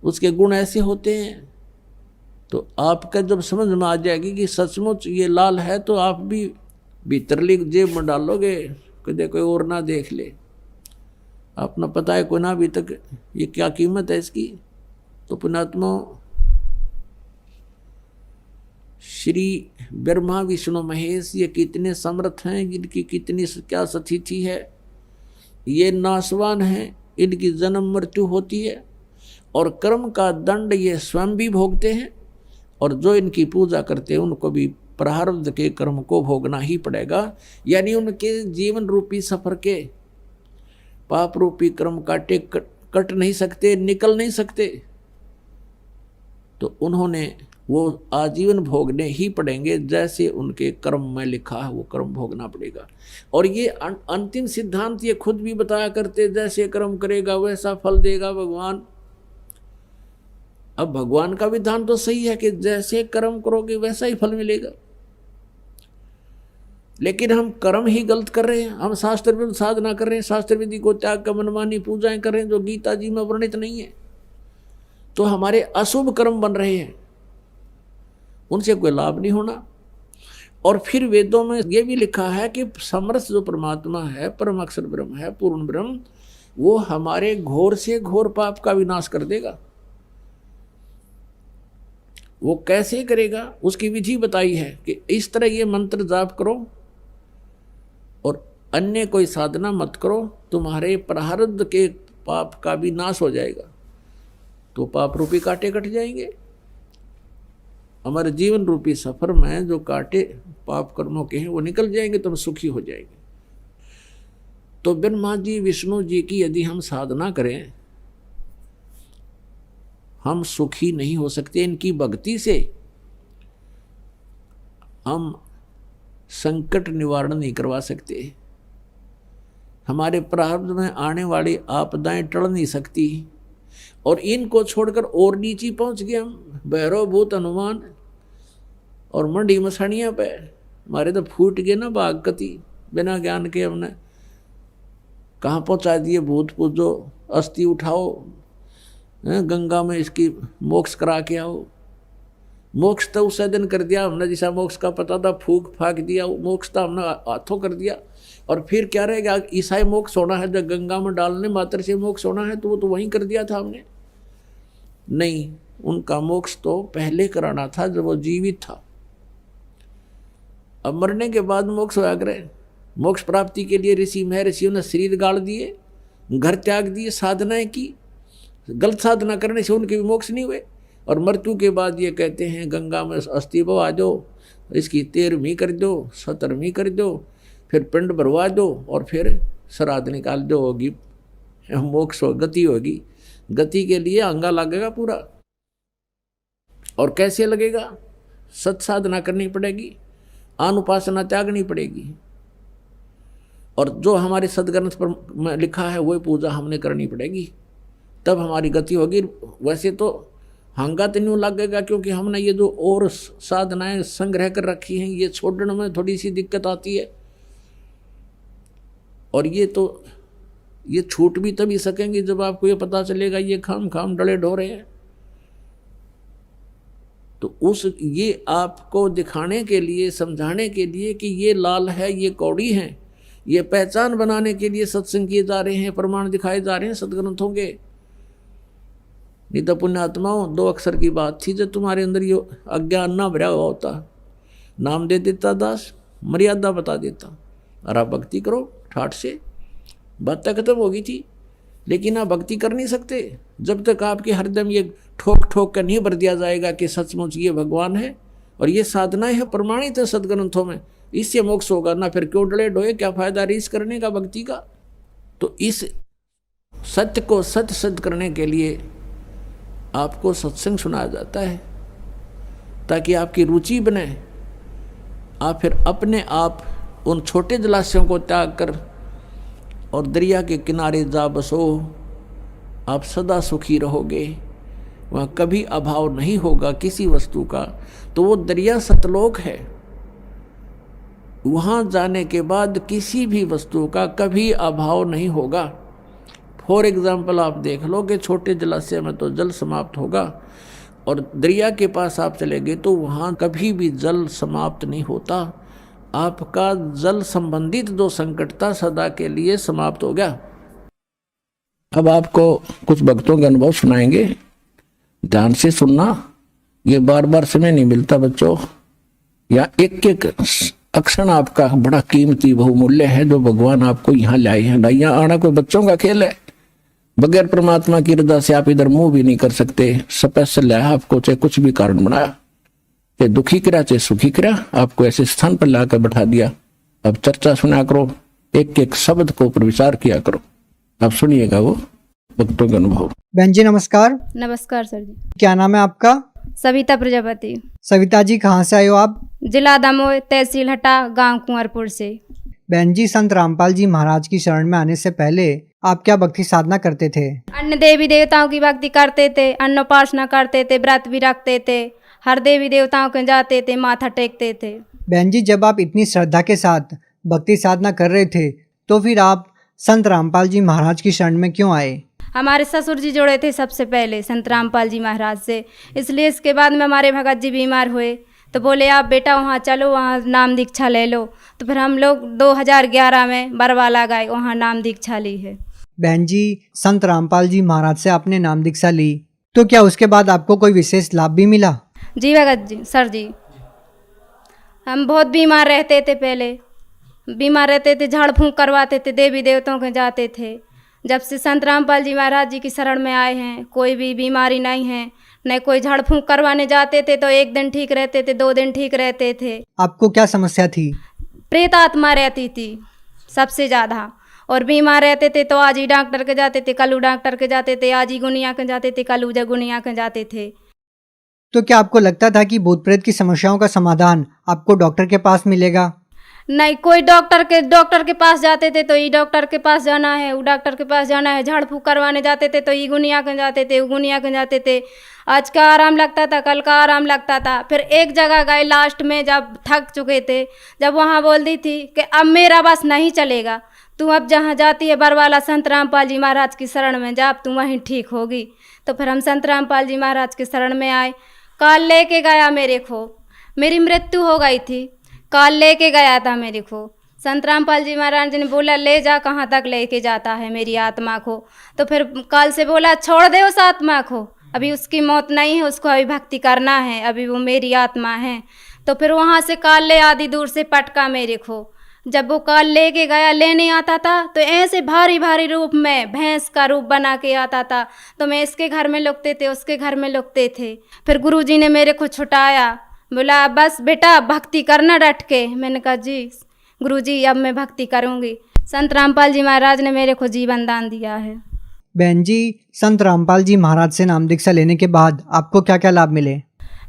उसके गुण ऐसे होते हैं। तो आपका जब समझ में आ जाएगी कि सचमुच ये लाल है, तो आप भी भीतरली जेब में डालोगे कदे कोई और ना देख ले, अपना पता है कोई ना अभी तक ये क्या कीमत है इसकी। तो पुण्यात्मा, श्री ब्रह्मा विष्णु महेश ये कितने समर्थ हैं, जिनकी कितनी क्या सतिथि है, ये नाशवान हैं, इनकी जन्म मृत्यु होती है और कर्म का दंड ये स्वयं भी भोगते हैं, और जो इनकी पूजा करते हैं उनको भी प्रारब्ध के कर्म को भोगना ही पड़ेगा। यानी उनके जीवन रूपी सफर के पाप रूपी कर्म काटे कट नहीं सकते, निकल नहीं सकते, तो उन्होंने वो आजीवन भोगने ही पड़ेंगे। जैसे उनके कर्म में लिखा है वो कर्म भोगना पड़ेगा। और ये अंतिम सिद्धांत ये खुद भी बताया करते, जैसे कर्म करेगा वैसा फल देगा भगवान। अब भगवान का विधान तो सही है कि जैसे कर्म करोगे वैसा ही फल मिलेगा, लेकिन हम कर्म ही गलत कर रहे हैं। हम शास्त्र विरुद्ध साधना कर रहे हैं, शास्त्र विधि को त्याग कर मनमानी पूजाएं कर रहे हैं जो गीता जी में वर्णित नहीं है, तो हमारे अशुभ कर्म बन रहे हैं, उनसे कोई लाभ नहीं होना। और फिर वेदों में यह भी लिखा है कि समर्थ जो परमात्मा है, परम अक्षर ब्रह्म है, पूर्ण ब्रह्म, वो हमारे घोर से घोर पाप का विनाश कर देगा। वो कैसे करेगा उसकी विधि बताई है कि इस तरह ये मंत्र जाप करो और अन्य कोई साधना मत करो, तुम्हारे प्रारब्ध के पाप का भी नाश हो जाएगा, तो पाप रूपी कांटे कट जाएंगे। हमारे जीवन रूपी सफर में जो कांटे पाप कर्मों के हैं वो निकल जाएंगे, तो हम सुखी हो जाएंगे। तो ब्रह्मा जी विष्णु जी की यदि हम साधना करें, हम सुखी नहीं हो सकते। इनकी भक्ति से हम संकट निवारण नहीं करवा सकते, हमारे प्रारब्ध में आने वाली आपदाएं टल नहीं सकती। और इनको छोड़कर और नीचे पहुंच गए हम, भैरव भूत हनुमान और मंडी मसानिया पे हमारे तो फूट गए ना बाग कति, बिना ज्ञान के हमने कहाँ पहुंचा दिए। भूत पूजो, अस्थि उठाओ, गंगा में इसकी मोक्ष करा के आओ, मोक्ष तो उस दिन कर दिया हमने, जैसा मोक्ष का पता था फूक फाक दिया, मोक्ष तो हमने हाथों कर दिया। और फिर क्या रहेगा, ईसाई मोक्ष होना है जब गंगा में डालने मात्र से मोक्ष होना है, तो वो तो वहीं कर दिया था हमने। नहीं, उनका मोक्ष तो पहले कराना था जब वो जीवित था। अब मरने के बाद मोक्ष होया करे। मोक्ष प्राप्ति के लिए ऋषि महर्षियों ने शरीर गाड़ दिए, घर त्याग दिए, साधनाएं की, गलत साधना करने से उनके भी मोक्ष नहीं हुए। और मृत्यु के बाद ये कहते हैं गंगा में अस्थि बहा दो, इसकी 13वीं कर दो, 17वीं कर दो, फिर पिंड भरवा दो और फिर श्राद्ध निकाल दो, होगी मोक्ष, गति होगी। गति के लिए अंगा लगेगा पूरा। और कैसे लगेगा? सत साधना करनी पड़ेगी, अनुपासना त्यागनी पड़ेगी, और जो हमारे सदग्रंथ पर लिखा है वही पूजा हमने करनी पड़ेगी, तब हमारी गति होगी। वैसे तो हंगा तो नहीं लगेगा, क्योंकि हमने ये जो और साधनाएं संग्रह कर रखी हैं ये छोड़ने में थोड़ी सी दिक्कत आती है। और ये छूट भी तभी सकेंगे जब आपको ये पता चलेगा ये खाम डले ढोरे हैं। तो ये आपको दिखाने के लिए, समझाने के लिए कि ये लाल है, ये कौड़ी है, ये पहचान बनाने के लिए सत्संग किए जा रहे हैं, प्रमाण दिखाए जा रहे हैं सदग्रंथों के। नहीं तो पुण्यात्माओं, 2 अक्षर की बात थी, जब तुम्हारे अंदर ये अज्ञान ना भरा हुआ होता, नाम दे देता दास, मर्यादा बता देता, और आप भक्ति करो ठाठ से, बात तक खत्म होगी थी। लेकिन आप भक्ति कर नहीं सकते जब तक आपके हरदम ये ठोक ठोक कर नहीं भर दिया जाएगा कि सचमुच ये भगवान है और ये साधनाएं है, प्रमाणित है सदग्रंथों में, इससे मोक्ष होगा ना। फिर क्यों डले ढोए, क्या फायदा रीस करने का भक्ति का। तो इस सत्य को सत्य सिद्ध करने के लिए आपको सत्संग सुनाया जाता है, ताकि आपकी रुचि बने। आप फिर अपने आप उन छोटे जलाशयों को त्याग कर और दरिया के किनारे जा बसो, आप सदा सुखी रहोगे, वहाँ कभी अभाव नहीं होगा किसी वस्तु का। तो वो दरिया सतलोक है, वहाँ जाने के बाद किसी भी वस्तु का कभी अभाव नहीं होगा। फॉर एग्जाम्पल आप देख लो कि छोटे जलाशय में तो जल समाप्त होगा, और दरिया के पास आप चले गए तो वहाँ कभी भी जल समाप्त नहीं होता। आपका जल संबंधित जो संकट था सदा के लिए समाप्त हो गया। अब आपको कुछ भक्तों के अनुभव सुनाएंगे, ध्यान से सुनना, ये बार बार समय नहीं मिलता बच्चों, या एक एक अक्षर आपका बड़ा कीमती बहुमूल्य है जो भगवान आपको यहाँ लाए हैं। यहाँ आना कोई बच्चों का खेल है, बगैर परमात्मा की रजा से आप इधर मुंह भी नहीं कर सकते। स्पेशल है आपको, चाहे कुछ भी कारण बनाया, चाहे दुखी करा चाहे सुखी करा, आपको ऐसे स्थान पर लाकर बैठा दिया। अब चर्चा सुना करो, एक एक शब्द को ऊपर विचार किया करो। आप सुनिएगा वो भक्तों का अनुभव। बहन जी नमस्कार। नमस्कार सर जी। क्या नाम है आपका? सविता प्रजापति। सविता जी कहाँ से आए हो आप? जिला दमोह, तहसील हटा, गांव कुंवरपुर से। बहन जी, संत रामपाल जी महाराज की शरण में आने से पहले आप क्या भक्ति साधना करते थे? अन्य देवी देवताओं की भक्ति करते थे, अन्नोपासना करते थे, व्रत भी रखते थे, हर देवी देवताओं के जाते थे, माथा टेकते थे। बहन जी, जब आप इतनी श्रद्धा के साथ भक्ति साधना कर रहे थे तो फिर आप संत रामपाल जी महाराज की शरण में क्यों आए? हमारे ससुर जी जोड़े थे सबसे पहले संत रामपाल जी महाराज से, इसलिए इसके बाद में हमारे भगत जी बीमार हुए तो बोले आप बेटा वहाँ चलो, वहाँ नाम दीक्षा ले लो। तो फिर हम लोग 2011 में बरवाला गए, वहाँ नाम दीक्षा ली है। बहन जी, संत रामपाल जी महाराज से आपने नाम दीक्षा ली तो क्या उसके बाद आपको कोई विशेष लाभ भी मिला? जी भगत जी, सर जी, हम बहुत बीमार रहते थे, पहले बीमार रहते थे, झाड़ फूंक करवाते थे, देवी देवताओं के जाते थे। जब से संत रामपाल जी महाराज जी की शरण में आए हैं, कोई भी बीमारी नहीं है, न कोई झाड़ फूंक करवाने जाते थे तो 1 दिन ठीक रहते थे, 2 दिन ठीक रहते थे। आपको क्या समस्या थी? प्रेत आत्मा रहती थी सबसे ज़्यादा, और बीमार रहते थे तो आज ही डॉक्टर के जाते थे, कल डॉक्टर के जाते थे, आज ही गुनिया के जाते थे, कल गुनिया के जाते थे। तो क्या आपको लगता था कि भूत प्रेत की समस्याओं का समाधान आपको डॉक्टर के पास मिलेगा? नहीं, कोई डॉक्टर के पास जाते थे तो ये डॉक्टर के पास जाना है, वो डॉक्टर के पास जाना है, झाड़ फूक करवाने जाते थे तो ये गुनिया के जाते थे, वो गुनिया के जाते थे। आज का आराम लगता था, कल का आराम लगता था। फिर एक जगह गए लास्ट में, जब थक चुके थे, जब वहाँ बोल दी थी कि अब मेरा बस नहीं चलेगा, तू अब जहाँ जाती है बरवाला संत रामपाल जी महाराज की शरण में जा, तू वहीं ठीक होगी। तो फिर हम संत रामपाल जी महाराज की शरण में आए। काल लेके गया मेरे को, मेरी मृत्यु हो गई थी, काल लेके गया था मेरे को। संत रामपाल जी महाराज जी ने बोला ले जा, कहाँ तक लेके जाता है मेरी आत्मा को। तो फिर काल से बोला छोड़ दे उस आत्मा को, अभी उसकी मौत नहीं है, उसको अभी भक्ति करना है, अभी वो मेरी आत्मा है। तो फिर वहाँ से काल ले आधी दूर से पटका मेरे को। जब वो काल लेके गया, लेने आता था तो ऐसे भारी भारी रूप में भैंस का रूप बना के आता था। तो मैं इसके घर में लुकते थे, उसके घर में लुकते थे। फिर गुरुजी ने मेरे को छुटाया, बोला बस बेटा भक्ति करना डट के। मैंने कहा जी गुरुजी अब मैं भक्ति करूँगी। संत रामपाल जी महाराज ने मेरे को जीवन दान दिया है। बहन जी, संत रामपाल जी महाराज से नाम दीक्षा लेने के बाद आपको क्या क्या लाभ मिले?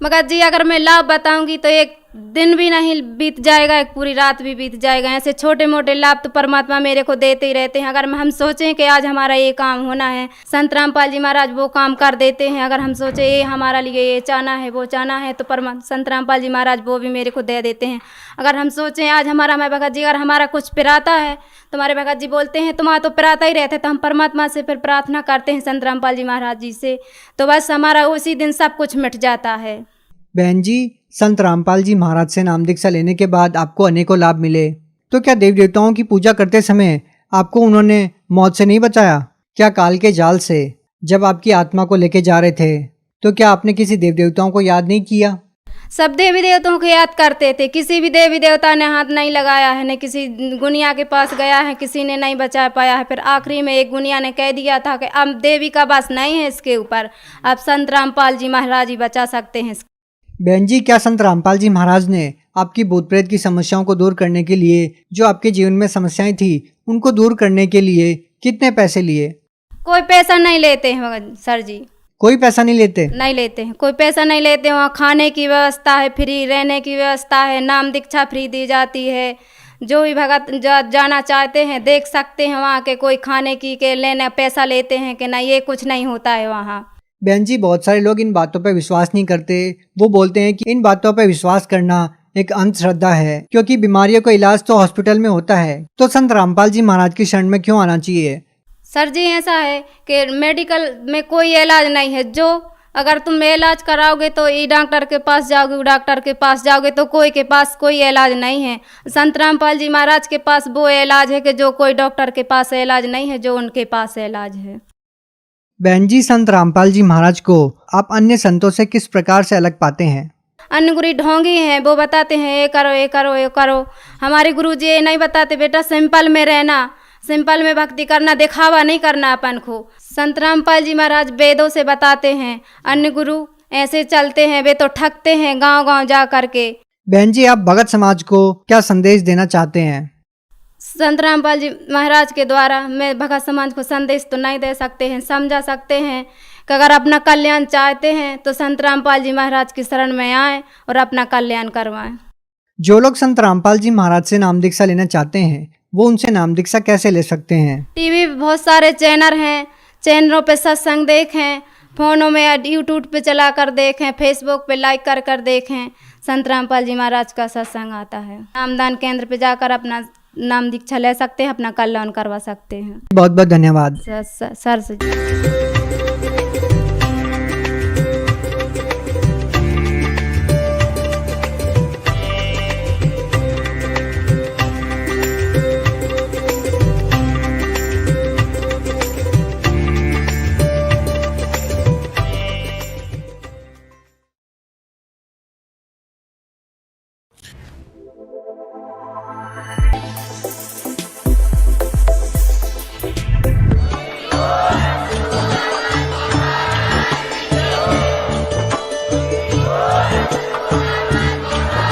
मगर जी अगर मैं लाभ बताऊंगी तो एक दिन भी नहीं बीत जाएगा, एक पूरी रात भी बीत जाएगा। ऐसे छोटे मोटे लाभ तो परमात्मा मेरे को देते ही रहते हैं। अगर हम सोचें कि आज हमारा ये काम होना है, संत रामपाल जी महाराज वो काम कर देते हैं। अगर हम सोचें ये हमारा लिए ये चाहना है, वो चाहना है, तो संत रामपाल जी महाराज वो भी मेरे को दे देते हैं। अगर हम सोचें आज हमारा मैं भगत जी अगर हमारा कुछ पिराता है, तुम्हारे भगत जी बोलते हैं तुम्हारा तो पिराता ही रहता है, तो हम परमात्मा से फिर प्रार्थना करते हैं संत रामपाल जी महाराज जी से, तो बस हमारा उसी दिन सब कुछ मिट जाता है। बहन जी, संत रामपाल जी महाराज से नाम दीक्षा लेने के बाद आपको अनेकों लाभ मिले, तो क्या देव देवताओं की पूजा करते समय आपको उन्होंने मौत से नहीं बचाया? क्या काल के जाल से जब आपकी आत्मा को लेके जा रहे थे तो क्या आपने किसी देव देवताओं को याद नहीं किया? सब देवी देवताओं को याद करते थे, किसी भी देवी देवता ने हाथ नहीं लगाया है, न किसी गुनिया के पास गया है, किसी ने नहीं बचा पाया है। फिर आखिरी में एक गुनिया ने कह दिया था कि अब देवी का बस नहीं है इसके ऊपर, अब संत रामपाल जी महाराज ही बचा सकते हैं। बहन जी, क्या संत रामपाल जी महाराज ने आपकी भूत प्रेत की समस्याओं को दूर करने के लिए, जो आपके जीवन में समस्याएं थी उनको दूर करने के लिए कितने पैसे लिए? कोई पैसा नहीं लेते हैं सर जी, कोई पैसा नहीं लेते? नहीं लेते हैं, कोई पैसा नहीं लेते। वहाँ खाने की व्यवस्था है फ्री, रहने की व्यवस्था है, नाम दीक्षा फ्री दी जाती है। जो भी भगत जाना चाहते हैं देख सकते हैं वहाँ के, कोई खाने की के लेने पैसा लेते हैं कि नहीं, ये कुछ नहीं होता है वहाँ। बहन जी, बहुत सारे लोग इन बातों पर विश्वास नहीं करते। वो बोलते हैं कि इन बातों पर विश्वास करना एक अंधश्रद्धा है, क्योंकि बीमारियों का इलाज तो हॉस्पिटल में होता है। तो संत रामपाल जी महाराज की शरण में क्यों आना चाहिए? सर जी ऐसा है कि मेडिकल में कोई इलाज नहीं है। जो अगर तुम इलाज कराओगे तो ये डॉक्टर के पास जाओगे, वो डॉक्टर के पास जाओगे, तो कोई के पास कोई इलाज नहीं है। संत रामपाल जी महाराज के पास वो इलाज है कि जो कोई डॉक्टर के पास इलाज नहीं है, जो उनके पास इलाज है। बहन जी, संत रामपाल जी महाराज को आप अन्य संतों से किस प्रकार से अलग पाते हैं? अन्य गुरु ढोंगी हैं, वो बताते हैं ये करो ये करो ये करो। हमारे गुरु जी ये नहीं बताते, बेटा सिंपल में रहना, सिंपल में भक्ति करना, दिखावा नहीं करना अपन को। संत रामपाल जी महाराज वेदों से बताते हैं, अन्य गुरु ऐसे चलते हैं, वे तो ठगते हैं गांव गांव जा करके। बहन जी, आप भगत समाज को क्या संदेश देना चाहते हैं? संत रामपाल जी महाराज के द्वारा मैं भगत समाज को संदेश तो नहीं दे सकते हैं, समझा सकते हैं कि अगर अपना कल्याण चाहते हैं तो संत रामपाल जी महाराज की शरण में आएं और अपना कल्याण करवाएं। जो लोग संत रामपाल जी महाराज से नाम दीक्षा लेना चाहते हैं वो उनसे नाम दीक्षा कैसे ले सकते हैं? टीवी पे बहुत सारे चैनल हैं, चैनलों पे सत्संग देखें, फ़ोनों में यूट्यूब पे चला कर देखें, फेसबुक पे लाइक कर कर देखें। संत रामपाल जी महाराज का सत्संग आता है। नामदान केंद्र पे जाकर अपना नाम दीक्षा ले सकते हैं, अपना कल्याण करवा सकते हैं। बहुत बहुत धन्यवाद सर से।